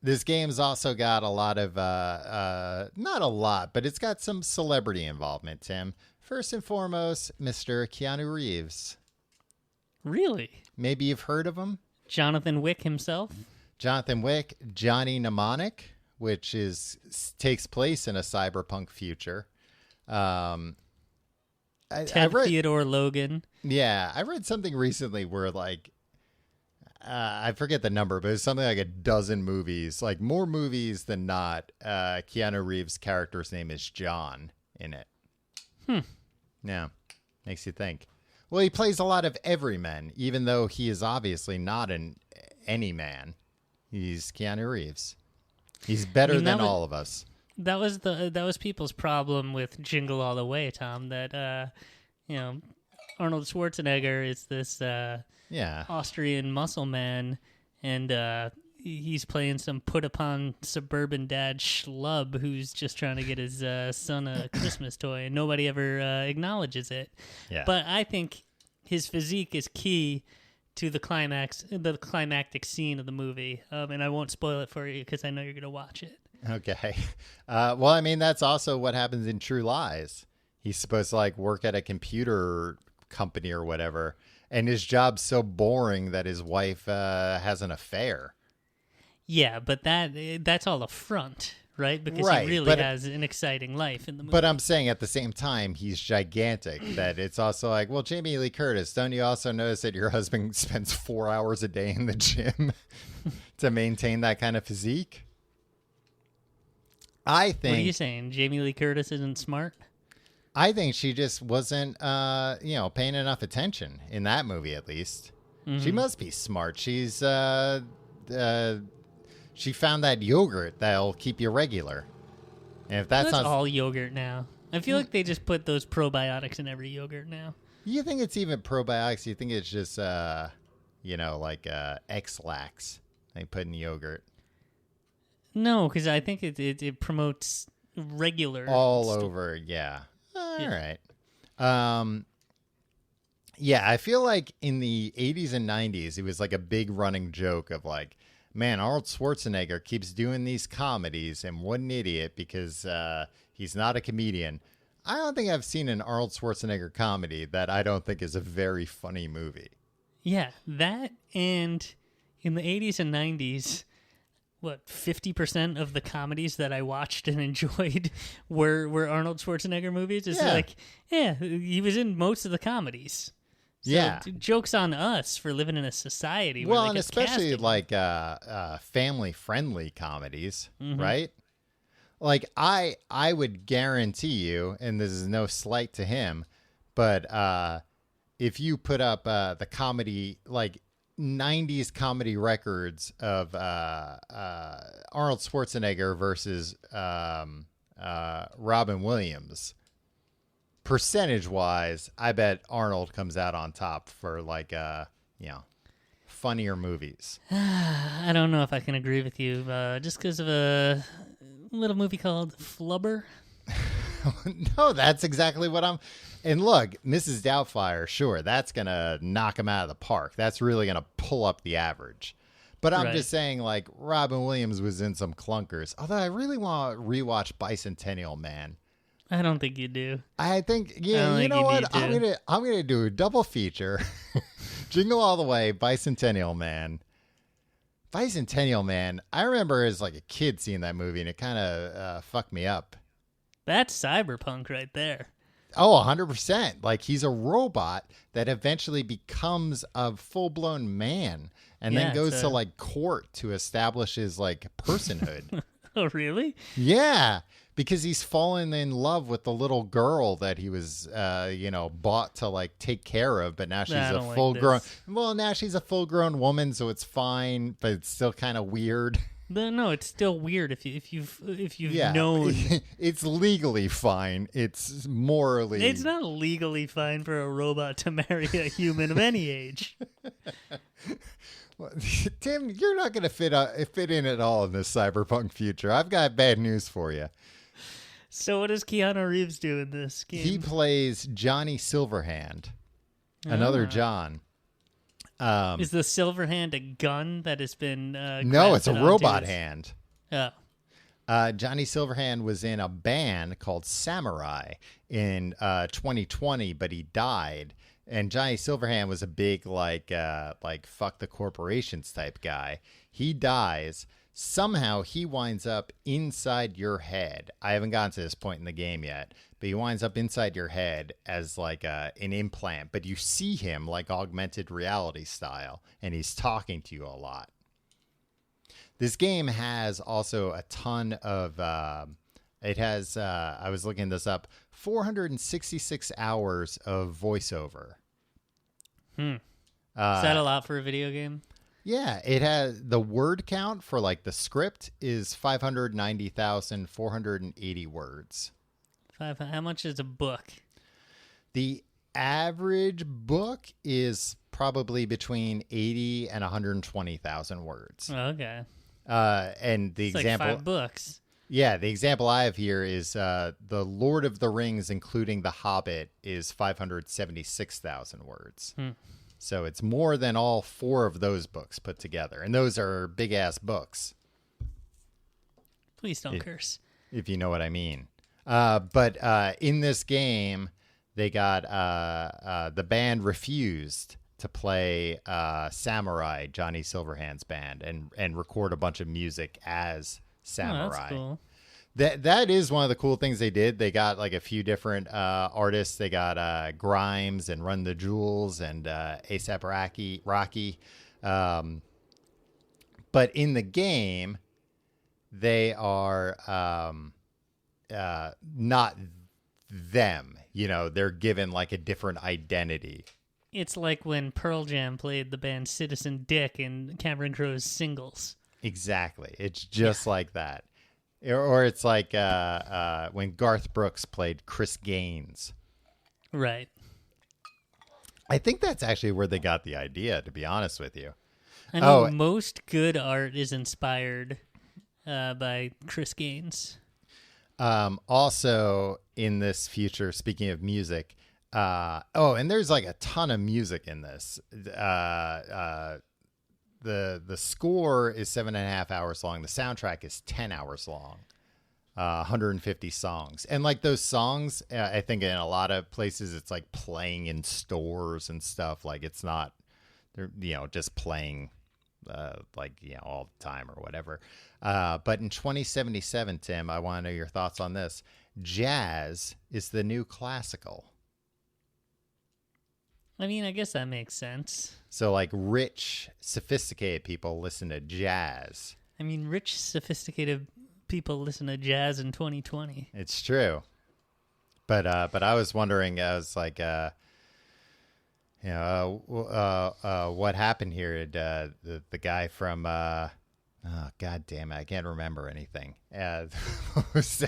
This game's also got a lot of, not a lot, but it's got some celebrity involvement, Tim. First and foremost, Mr. Keanu Reeves.
Really?
Maybe you've heard of him?
Jonathan Wick himself?
Jonathan Wick, Johnny Mnemonic, which takes place in a cyberpunk future.
Ted Theodore Logan.
Yeah, I read something recently where, like, I forget the number, but it's something like a dozen movies, like more movies than not. Keanu Reeves' character's name is John in it. Yeah, makes you think. Well, he plays a lot of everyman, even though he is obviously not an any man. He's Keanu Reeves. He's better than all of us.
That was people's problem with Jingle All the Way, Tom. That Arnold Schwarzenegger is this Austrian muscle man, and he's playing some put-upon suburban dad schlub who's just trying to get his son a Christmas toy, and nobody ever acknowledges it.
Yeah.
But I think his physique is key to the climactic scene of the movie, and I won't spoil it for you because I know you're going to watch it.
Okay. Well, I mean, that's also what happens in True Lies. He's supposed to, like, work at a computer company or whatever, and his job's so boring that his wife has an affair.
Yeah, but that's all a front, right? Because he really has an exciting life in the movie.
But I'm saying at the same time, he's gigantic. That it's also like, well, Jamie Lee Curtis, don't you also notice that your husband spends 4 hours a day in the gym to maintain that kind of physique? I think.
What are you saying? Jamie Lee Curtis isn't smart?
I think she just wasn't, paying enough attention in that movie, at least. Mm-hmm. She must be smart. She's, she found that yogurt that'll keep you regular. And if that's not
all yogurt now. I feel like they just put those probiotics in every yogurt now.
You think it's even probiotics? You think it's just, like X-Lax they put in yogurt?
No, because I think it promotes regular
all over. Yeah. All right. Yeah, I feel like in the 80s and 90s, it was like a big running joke of like, man, Arnold Schwarzenegger keeps doing these comedies, and what an idiot because he's not a comedian. I don't think I've seen an Arnold Schwarzenegger comedy that I don't think is a very funny movie.
Yeah, that, and in the 80s and 90s, what 50% of the comedies that I watched and enjoyed were Arnold Schwarzenegger movies. It's like, yeah, he was in most of the comedies. So
yeah,
jokes on us for living in a society.
Well,
where
and
they
especially
casting.
like family-friendly comedies,
Mm-hmm.
right? Like I would guarantee you, and this is no slight to him, but if you put up the comedy like 90s comedy records of Arnold Schwarzenegger versus Robin Williams, percentage wise, I bet Arnold comes out on top for like funnier movies.
I don't know if I can agree with you, just because of a little movie called Flubber.
No, that's exactly what I'm. And look, Mrs. Doubtfire, sure, that's gonna knock him out of the park. That's really gonna pull up the average. But I'm just saying, like, Robin Williams was in some clunkers. Although I really want to rewatch Bicentennial Man.
I don't think you do.
I think,
I
yeah,
don't
you
think
know
you
what?
need to.
I'm gonna do a double feature. Jingle All the Way, Bicentennial Man. Bicentennial Man. I remember as like a kid seeing that movie, and it kind of fucked me up.
That's Cyberpunk right there.
Oh, 100%. Like he's a robot that eventually becomes a full-blown man and then goes to like court to establish his like personhood.
Oh, really?
Yeah, because he's fallen in love with the little girl that he was bought to like take care of, but now she's a full-grown now she's a full-grown woman, so it's fine, but it's still kind of weird.
No, it's still weird if you've known.
It's legally fine. It's morally.
It's not legally fine for a robot to marry a human of any age.
Tim, you're not going to fit in at all in this cyberpunk future. I've got bad news for you.
So what does Keanu Reeves do in this game?
He plays Johnny Silverhand, another John.
Is the silver hand a gun that has been
no, it's a robot hand.
Oh.
Johnny Silverhand was in a band called Samurai in 2020, but he died. And Johnny Silverhand was a big like fuck the corporations type guy. He dies. Somehow he winds up inside your head. I haven't gotten to this point in the game yet, but he winds up inside your head as like an implant. But you see him like augmented reality style, and he's talking to you a lot. This game has also a ton of. It has. I was looking this up. 466 hours of voiceover.
Is that a lot for a video game?
Yeah, it has the word count for like the script is 590,480 words.
How much is a book?
The average book is probably between 80 and 120,000 words.
Oh, okay.
And the example,
like 5 books.
Yeah, the example I have here is the Lord of the Rings, including The Hobbit, is 576,000 words. So it's more than all 4 of those books put together. And those are big-ass books.
Please don't curse.
If you know what I mean. But in this game, they got the band refused to play Samurai, Johnny Silverhand's band, and record a bunch of music as Samurai.
Oh, that's cool.
That is one of the cool things they did. They got like a few different artists. They got Grimes and Run the Jewels and A$AP Rocky. But in the game, they are not them. You know, they're given like a different identity.
It's like when Pearl Jam played the band Citizen Dick in Cameron Crowe's Singles.
Exactly. It's just like that. Or it's like when Garth Brooks played Chris Gaines.
Right.
I think that's actually where they got the idea, to be honest with you.
I know most good art is inspired by Chris Gaines.
Also, in this future, speaking of music, and there's like a ton of music in this. The score is 7.5 hours long. The soundtrack is 10 hours long. 150 songs. And like those songs, I think in a lot of places it's like playing in stores and stuff. Like it's not, they're, just playing like, all the time or whatever. But in 2077, Tim, I want to know your thoughts on this. Jazz is the new classical.
I mean, I guess that makes sense.
So, like, rich, sophisticated people listen to jazz.
I mean, rich, sophisticated people listen to jazz in 2020.
It's true. But I was wondering, I was like, what happened here? The guy from, oh, God damn it, I can't remember anything. What was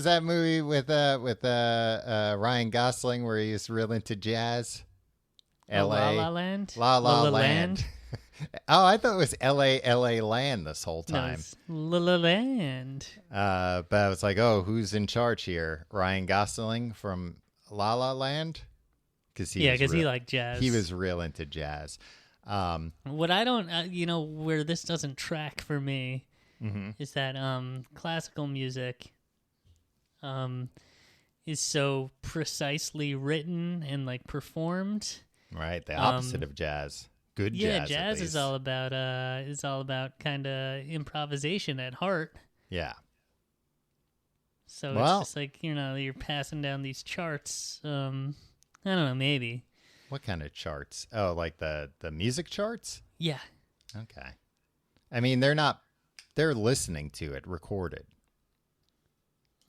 that movie with Ryan Gosling where he's real into jazz? L.A.
La La Land?
La La Land. Oh, I thought it was L.A. Land this whole time.
No, it's La La Land.
But I was like, oh, who's in charge here? Ryan Gosling from La La Land? Because he
liked jazz.
He was real into jazz.
What I don't, where this doesn't track for me is that classical music is so precisely written and like performed.
Right, the opposite of jazz. Good jazz.
Yeah, jazz is all about kind of improvisation at heart.
Yeah.
So it's just like, you're passing down these charts. I don't know, maybe.
What kind of charts? Oh, like the music charts?
Yeah.
Okay. I mean, they're listening to it recorded.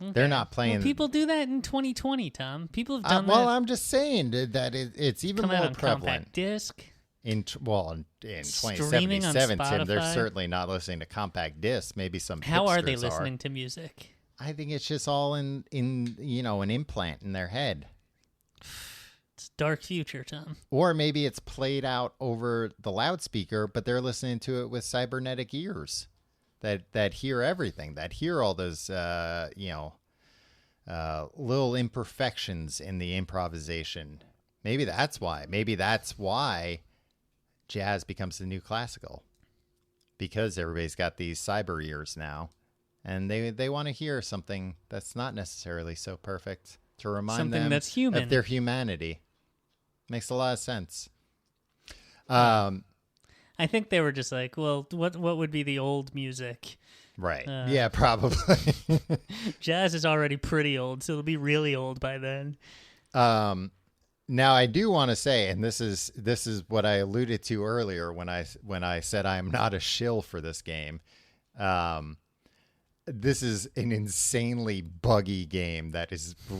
Okay. They're not playing.
Well, people do that in 2020, Tom. People have done that.
Well, I'm just saying that it's even more prevalent.
Compact disc.
In 2077, Tim, they're certainly not listening to compact discs. Maybe some.
How are they listening to music?
I think it's just all in an implant in their head.
It's dark future, Tom.
Or maybe it's played out over the loudspeaker, but they're listening to it with cybernetic ears that hear everything, that hear all those little imperfections in the improvisation. Maybe that's why. Maybe that's why jazz becomes the new classical, because everybody's got these cyber ears now, and they want to hear something that's not necessarily so perfect to remind
something
them
that's human.
of their humanity. Makes a lot of sense.
I think they were just like, well, what would be the old music?
Right. Yeah, probably.
Jazz is already pretty old, so it'll be really old by then.
Now I do want to say, and this is what I alluded to earlier when I said I am not a shill for this game. This is an insanely buggy game that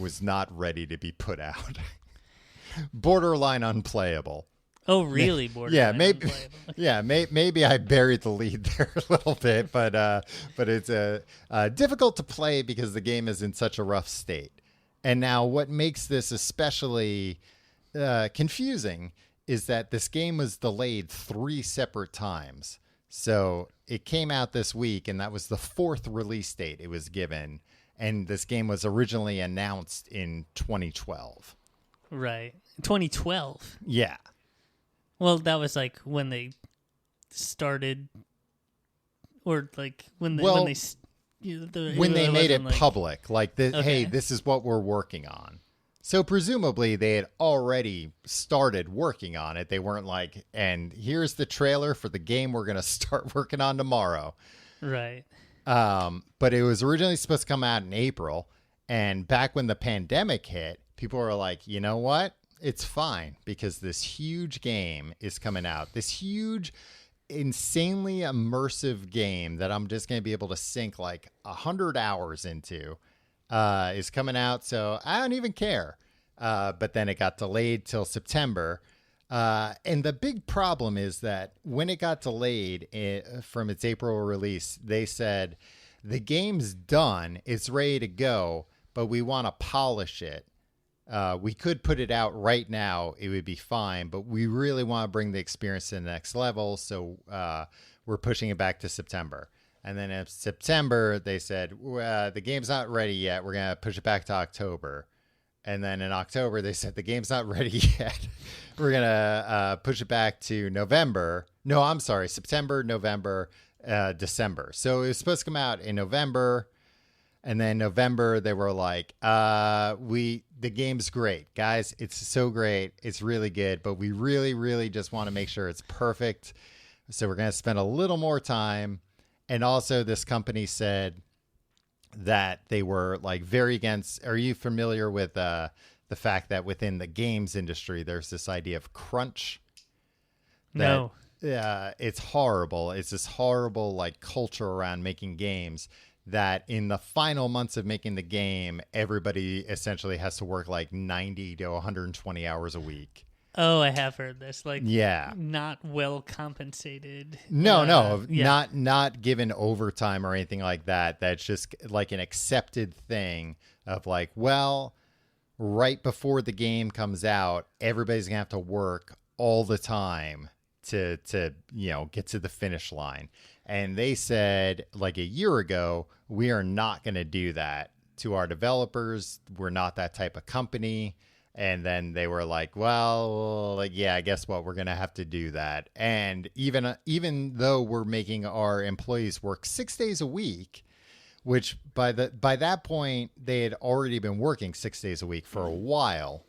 was not ready to be put out. Borderline unplayable.
Oh, really? Borderline
yeah, maybe.
unplayable.
Yeah, maybe I buried the lead there a little bit, but it's difficult to play because the game is in such a rough state. And now, what makes this especially confusing is that this game was delayed 3 separate times. So it came out this week, and that was the 4th release date it was given. And this game was originally announced in 2012.
Right. 2012?
Yeah.
Well, that was like when they started, or like when they made it
public, like hey, this is what we're working on. So presumably they had already started working on it. They weren't like, and here's the trailer for the game we're going to start working on tomorrow.
Right.
But it was originally supposed to come out in April. And back when the pandemic hit, people were like, you know what? It's fine because this huge game is coming out. This huge, insanely immersive game that I'm just going to be able to sink like 100 hours into is coming out. So I don't even care. But then it got delayed till September. And the big problem is that when it got delayed from its April release, they said the game's done. It's ready to go, but we want to polish it. We could put it out right now. It would be fine, but we really want to bring the experience to the next level. So we're pushing it back to September. And then in September, they said, the game's not ready yet. We're going to push it back to October. And then in October, they said, the game's not ready yet. We're going to push it back to November. No, I'm sorry, September, November, December. So it was supposed to come out in November. And then November, they were like, the game's great. Guys, it's so great. It's really good. But we really, really just want to make sure it's perfect. So we're going to spend a little more time. And also this company said that they were like very against. Are you familiar with the fact that within the games industry, there's this idea of crunch?
No.
It's horrible. It's this horrible like culture around making games that in the final months of making the game, everybody essentially has to work like 90 to 120 hours a week.
Oh, I have heard this. Like,
yeah,
not well compensated.
No,
yeah.
not given overtime or anything like that. That's just like an accepted thing of like, well, right before the game comes out, everybody's gonna have to work all the time to get to the finish line. And they said like a year ago, we are not going to do that to our developers. We're not that type of company. And then they were like, well, like, yeah, guess what? We're going to have to do that. And even though we're making our employees work 6 days a week, which by that point, they had already been working 6 days a week for a while.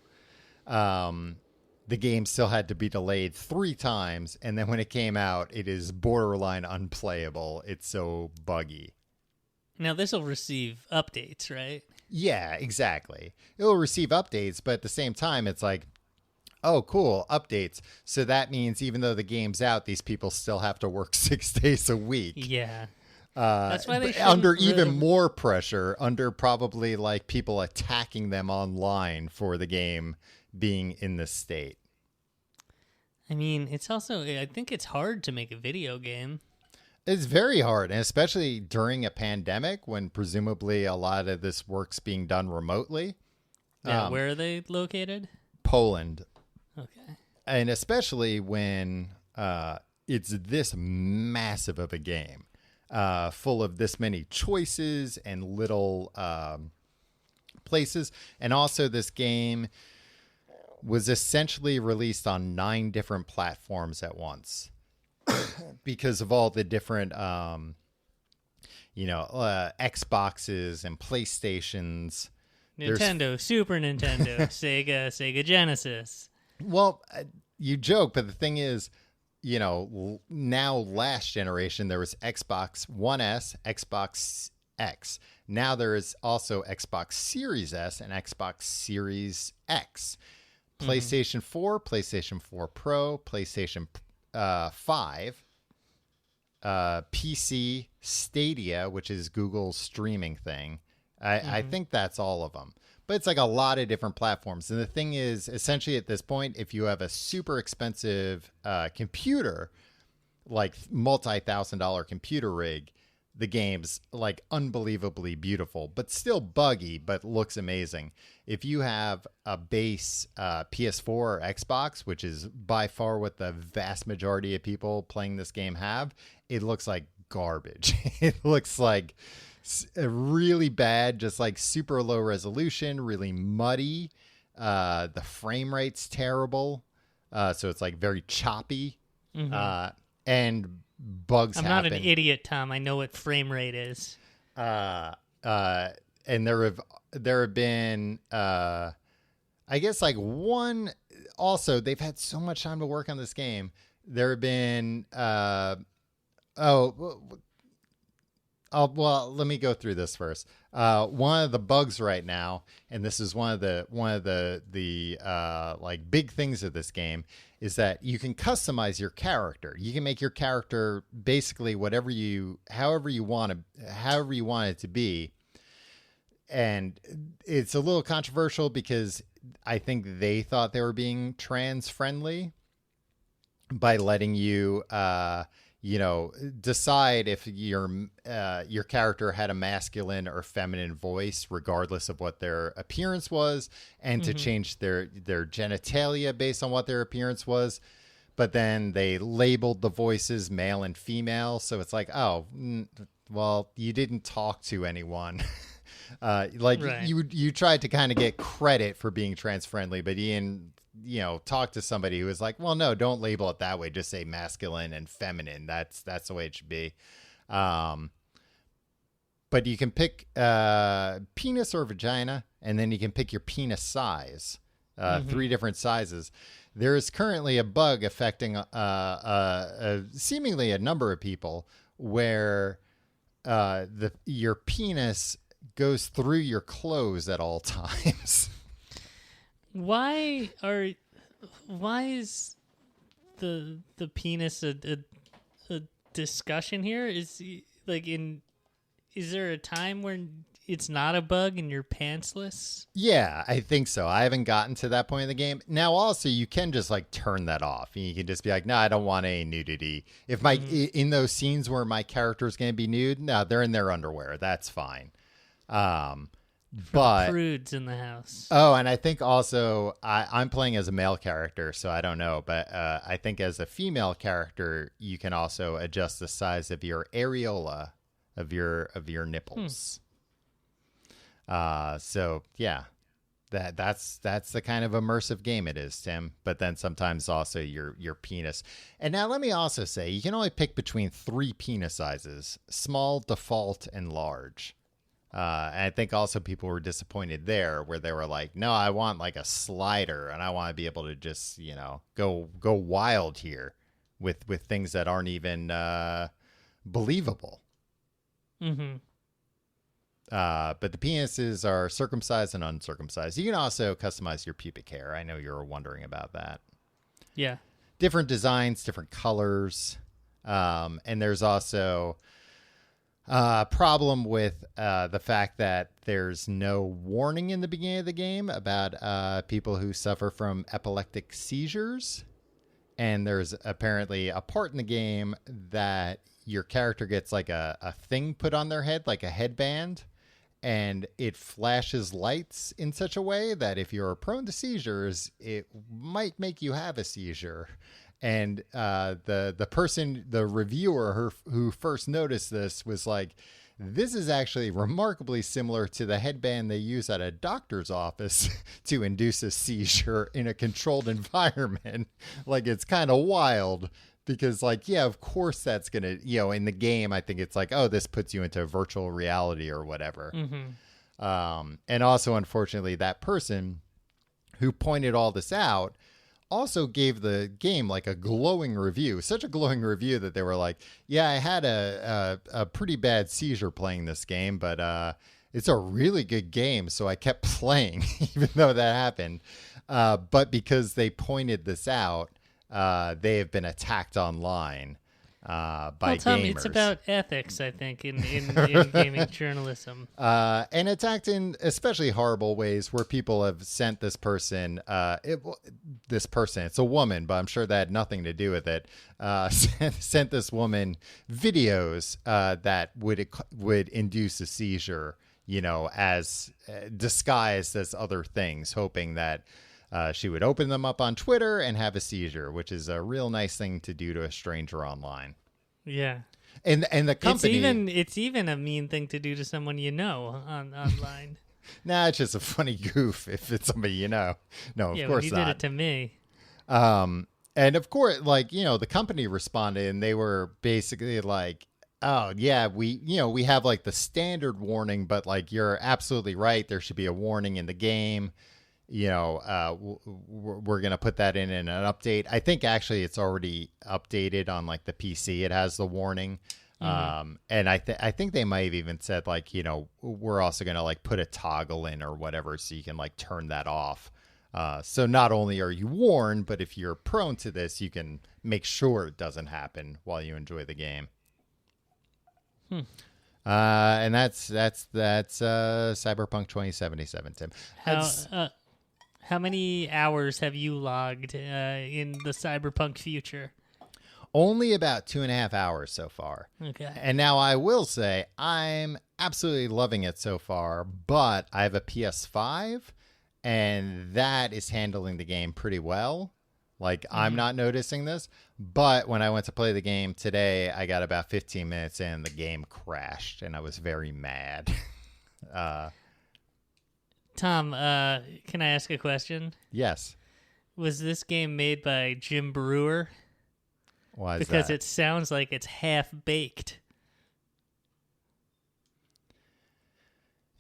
The game still had to be delayed 3 times, and then when it came out, it is borderline unplayable. It's so buggy.
Now, this will receive updates, right?
Yeah, exactly. It'll receive updates, but at the same time, it's like, oh, cool, updates. So that means even though the game's out, these people still have to work 6 days a week.
Yeah. That's why they
under even more pressure, under probably like people attacking them online for the game being in this state.
I mean, it's also, I think it's hard to make a video game.
It's very hard, and especially during a pandemic when presumably a lot of this work's being done remotely.
Yeah, where are they located?
Poland.
Okay.
And especially when it's this massive of a game, full of this many choices and little places. And also this game was essentially released on 9 different platforms at once because of all the different, Xboxes and PlayStations.
Nintendo, Super Nintendo, Sega Genesis.
Well, you joke, but the thing is, now last generation, there was Xbox One S, Xbox X. Now there is also Xbox Series S and Xbox Series X. PlayStation 4, PlayStation 4 Pro, PlayStation 5, PC, Stadia, which is Google's streaming thing. I think that's all of them. But it's like a lot of different platforms. And the thing is, essentially at this point, if you have a super expensive computer, like multi-$1,000 computer rig, the game's like unbelievably beautiful, but still buggy, but looks amazing. If you have a base PS4 or Xbox, which is by far what the vast majority of people playing this game have, it looks like garbage. It looks like really bad, just like super low resolution, really muddy. The frame rate's terrible. So it's like very choppy. And bugs happen.
I'm not an idiot, Tom. I know what frame rate is.
And there have been I guess like one. Also, they've had so much time to work on this game. There have been well, let me go through this first. One of the bugs right now, and this is one of the like big things of this game, is that you can customize your character. You can make your character basically however you want it to be. And it's a little controversial because I think they thought they were being trans friendly by letting you decide if your character had a masculine or feminine voice, regardless of what their appearance was, and to change their genitalia based on what their appearance was. But then they labeled the voices male and female, so it's like, oh, well, you didn't talk to anyone. Right. You tried to kind of get credit for being trans friendly, but you didn't talk to somebody who was like, well, no, don't label it that way. Just say masculine and feminine. That's the way it should be. But you can pick penis or vagina, and then you can pick your penis size. 3 different sizes. There is currently a bug affecting seemingly a number of people where your penis goes through your clothes at all times.
Why is the penis a discussion here? Is there a time when it's not a bug and you're pantsless?
Yeah, I think so. I haven't gotten to that point in the game. Now, also, you can just like turn that off. You can just be like, no, I don't want any nudity. If in those scenes where my character is going to be nude, no, they're in their underwear. That's fine. But
prudes in the house.
Oh, and I think also I'm playing as a male character, so I don't know. But I think as a female character, you can also adjust the size of your areola of your nipples. So yeah, that's the kind of immersive game it is, Tim. But then sometimes also your penis. And now let me also say, you can only pick between 3 penis sizes: small, default, and large. And I think also people were disappointed there, where they were like, no, I want like a slider, and I want to be able to just, go wild here with things that aren't even believable.
Mm-hmm.
But the penises are circumcised and uncircumcised. You can also customize your pubic hair. I know you were wondering about that.
Yeah.
Different designs, different colors. And there's also a problem with the fact that there's no warning in the beginning of the game about people who suffer from epileptic seizures. And there's apparently a part in the game that your character gets like a thing put on their head, like a headband. And it flashes lights in such a way that if you're prone to seizures, it might make you have a seizure. And the reviewer who first noticed this was like, this is actually remarkably similar to the headband they use at a doctor's office to induce a seizure in a controlled environment. Like, it's kind of wild. Because, like, yeah, of course that's going to, in the game, I think it's like, oh, this puts you into virtual reality or whatever.
Mm-hmm.
And also, unfortunately, that person who pointed all this out also gave the game, like, a glowing review. Such a glowing review that they were like, yeah, I had a pretty bad seizure playing this game, but it's a really good game, so I kept playing, even though that happened. But because they pointed this out, they have been attacked online by gamers.
It's about ethics, I think, in gaming journalism.
And attacked in especially horrible ways where people have sent this person, it's a woman, but I'm sure that had nothing to do with it, sent this woman videos that would induce a seizure, as disguised as other things, hoping that she would open them up on Twitter and have a seizure, which is a real nice thing to do to a stranger online.
Yeah.
And the company...
It's even a mean thing to do to someone online.
Nah, it's just a funny goof if it's somebody you know. No, of course
you
not.
did it to me.
And of course, the company responded and they were basically like, oh, yeah, we have like the standard warning, but like you're absolutely right. There should be a warning in the game. We're going to put that in an update. I think actually it's already updated on like the PC. It has the warning. Mm-hmm. And I think they might have even said like, we're also going to like put a toggle in or whatever, so you can like turn that off. So not only are you warned, but if you're prone to this, you can make sure it doesn't happen while you enjoy the game. And that's Cyberpunk 2077, Tim.
How many hours have you logged in the Cyberpunk future?
Only about 2.5 hours so far.
Okay.
And now I will say I'm absolutely loving it so far, but I have a PS5 and that is handling the game pretty well. Like, I'm not noticing this, but when I went to play the game today, I got about 15 minutes in, the game crashed, and I was very mad.
Tom, can I ask a question?
Yes.
Was this game made by Jim Brewer?
Why is
because
that?
It sounds like it's half-baked.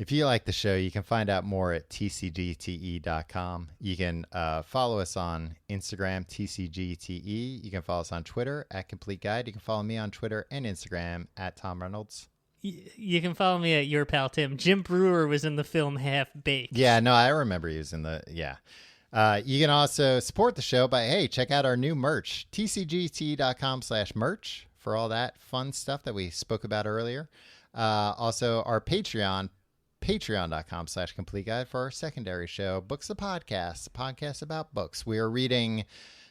If you like the show, you can find out more at tcgte.com. You can follow us on Instagram, tcgte. You can follow us on Twitter at Complete Guide. You can follow me on Twitter and Instagram at Tom Reynolds.
You can follow me at Your Pal Tim. Jim Brewer was in the film Half Baked.
Yeah, no, I remember he was in the, yeah. You can also support the show by, hey, check out our new merch, tcgt.com/merch for all that fun stuff that we spoke about earlier. Also, our Patreon, patreon.com/complete guide for our secondary show, Books the podcast about books. We are reading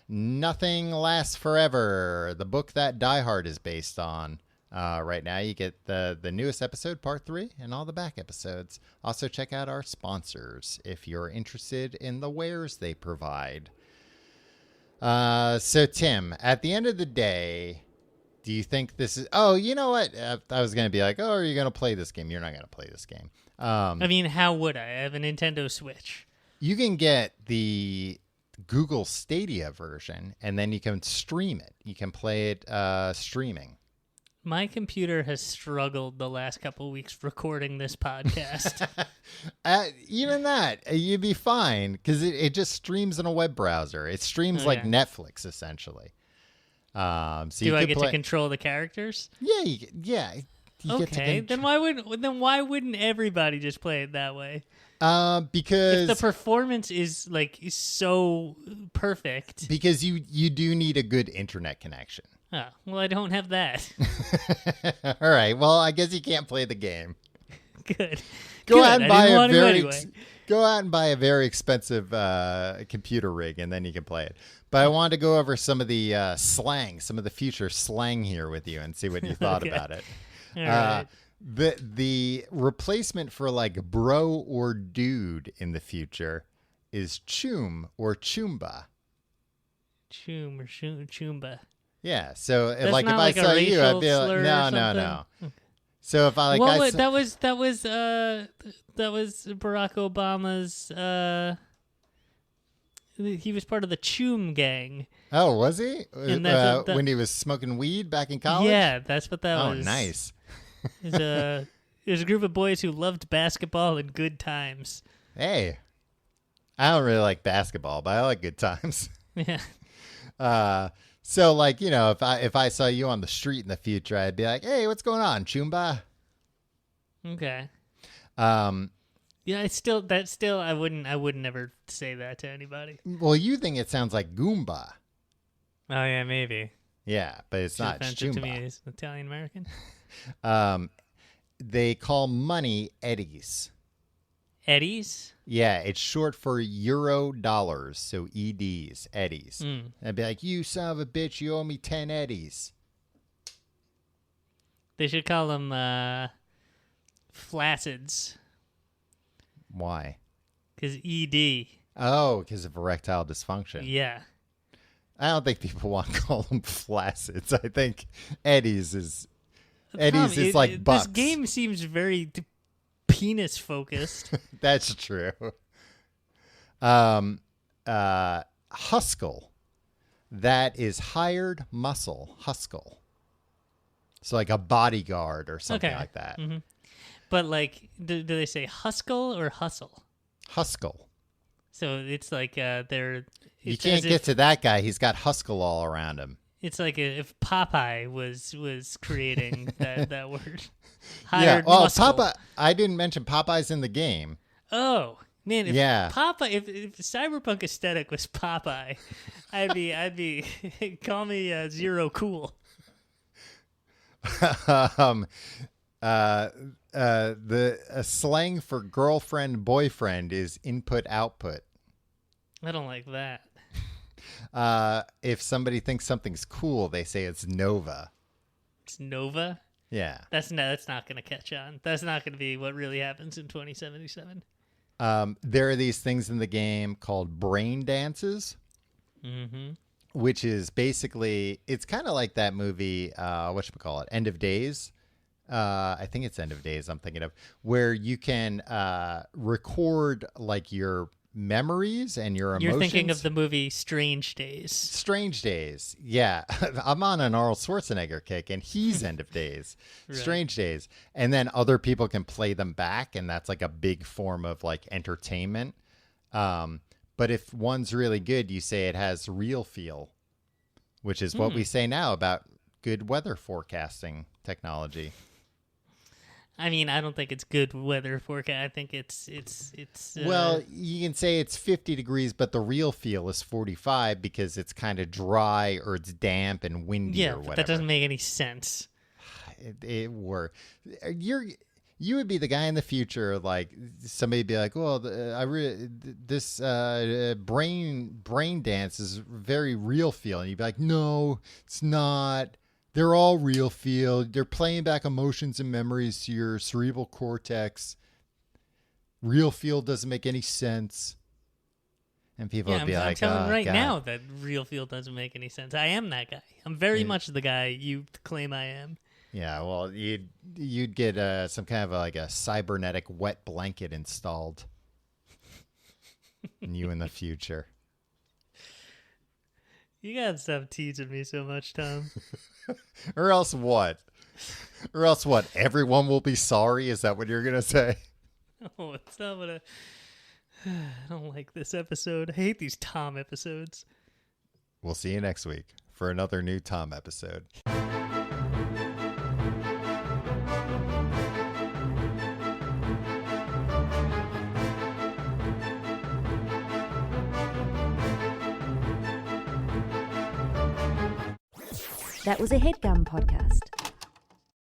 Nothing Lasts Forever, the book that Die Hard is based on. Right now, you get the newest episode, part 3, and all the back episodes. Also, check out our sponsors if you're interested in the wares they provide. So, Tim, at the end of the day, do you think this is... Oh, you know what? I was going to be like, oh, are you going to play this game? You're not going to play this game.
I mean, how would I? I have a Nintendo Switch.
You can get the Google Stadia version, and then you can stream it. You can play it streaming.
My computer has struggled the last couple of weeks recording this podcast.
Even that, you'd be fine, because it just streams in a web browser. It streams like Netflix, essentially. So
do I get to control the characters?
Yeah, okay.
Then why wouldn't everybody just play it that way?
Because
if the performance is so perfect,
because you do need a good internet connection.
Oh, well, I don't have that.
All right. Well, I guess you can't play the game.
Good.
Go out and buy a very expensive computer rig, and then you can play it. But I wanted to go over some of the slang, some of the future slang here with you, and see what you thought about it.
All right.
The replacement for bro or dude in the future is chum or chumba.
Chum or chumba.
Yeah, so
That's
if
not
I saw you, I'd be like, no. So if I
that was Barack Obama's. He was part of the Chum gang.
Oh, was he?
And
when he was smoking weed back in college?
Yeah, that's what that was.
Oh, nice.
It was a group of boys who loved basketball and good times.
Hey, I don't really like basketball, but I like good times.
Yeah.
So, if I saw you on the street in the future, I'd be like, "Hey, what's going on, Chumba?"
Okay. Yeah, I wouldn't ever say that to anybody.
Well, you think it sounds like Goomba.
Oh yeah, maybe.
Yeah, but it's not Chumba.
To me, is Italian American.
They call money eddies.
Eddies?
Yeah, it's short for euro dollars, so EDs, eddies. I'd be like, you son of a bitch, you owe me 10 eddies.
They should call them flacids.
Why?
Because ED.
Oh, because of erectile dysfunction.
Yeah.
I don't think people want to call them flacids. I think eddies is like bucks.
This game seems very penis focused.
That's true. Hustle. That is hired muscle. Hustle. So like a bodyguard or something like that.
Mm-hmm. But do they say hustle or hustle?
Hustle.
So it's like
you can't get to that guy. He's got hustle all around him.
It's like if Popeye was creating that word.
Yeah. Well,
muscle.
Popeye. I didn't mention Popeye's in the game.
Oh man! If Popeye, if Cyberpunk aesthetic was Popeye, I'd be call me Zero Cool.
The slang for girlfriend boyfriend is input output.
I don't like that.
If somebody thinks something's cool, they say it's Nova.
It's Nova?
Yeah.
That's not going to catch on. That's not going to be what really happens in 2077.
There are these things in the game called brain dances, which is basically, it's kind of like that movie, whatchamacallit, End of Days. I think it's End of Days I'm thinking of, where you can record your memories and your emotions.
You're thinking of the movie Strange Days.
Strange Days. Yeah. I'm on an Arnold Schwarzenegger kick, and he's End of Days. Right. Strange Days. And then other people can play them back, and that's like a big form of like entertainment. But if one's really good, you say it has real feel, which is what we say now about good weather forecasting technology.
I mean, I don't think it's good weather forecast. I think it's.
Well, you can say it's 50 degrees, but the real feel is 45 because it's kind of dry or it's damp and windy or whatever.
That doesn't make any sense.
It were. You would be the guy in the future, like somebody would be like, "Well, this brain dance is very real feel," and you'd be like, "No, it's not. They're all real feel. They're playing back emotions and memories to your cerebral cortex. Real feel doesn't make any sense." And people would be like,
I'm telling right
God.
now that real feel doesn't make any sense. I am that guy. I'm very much the guy you claim I am.
Yeah, well, you'd get some kind of like a cybernetic wet blanket installed in you in the future.
You gotta stop teasing me so much, Tom.
Or else what? Everyone will be sorry? Is that what you're going to say?
Oh, it's not what I don't like this episode. I hate these Tom episodes.
We'll see you next week for another new Tom episode.
That was a HeadGum podcast.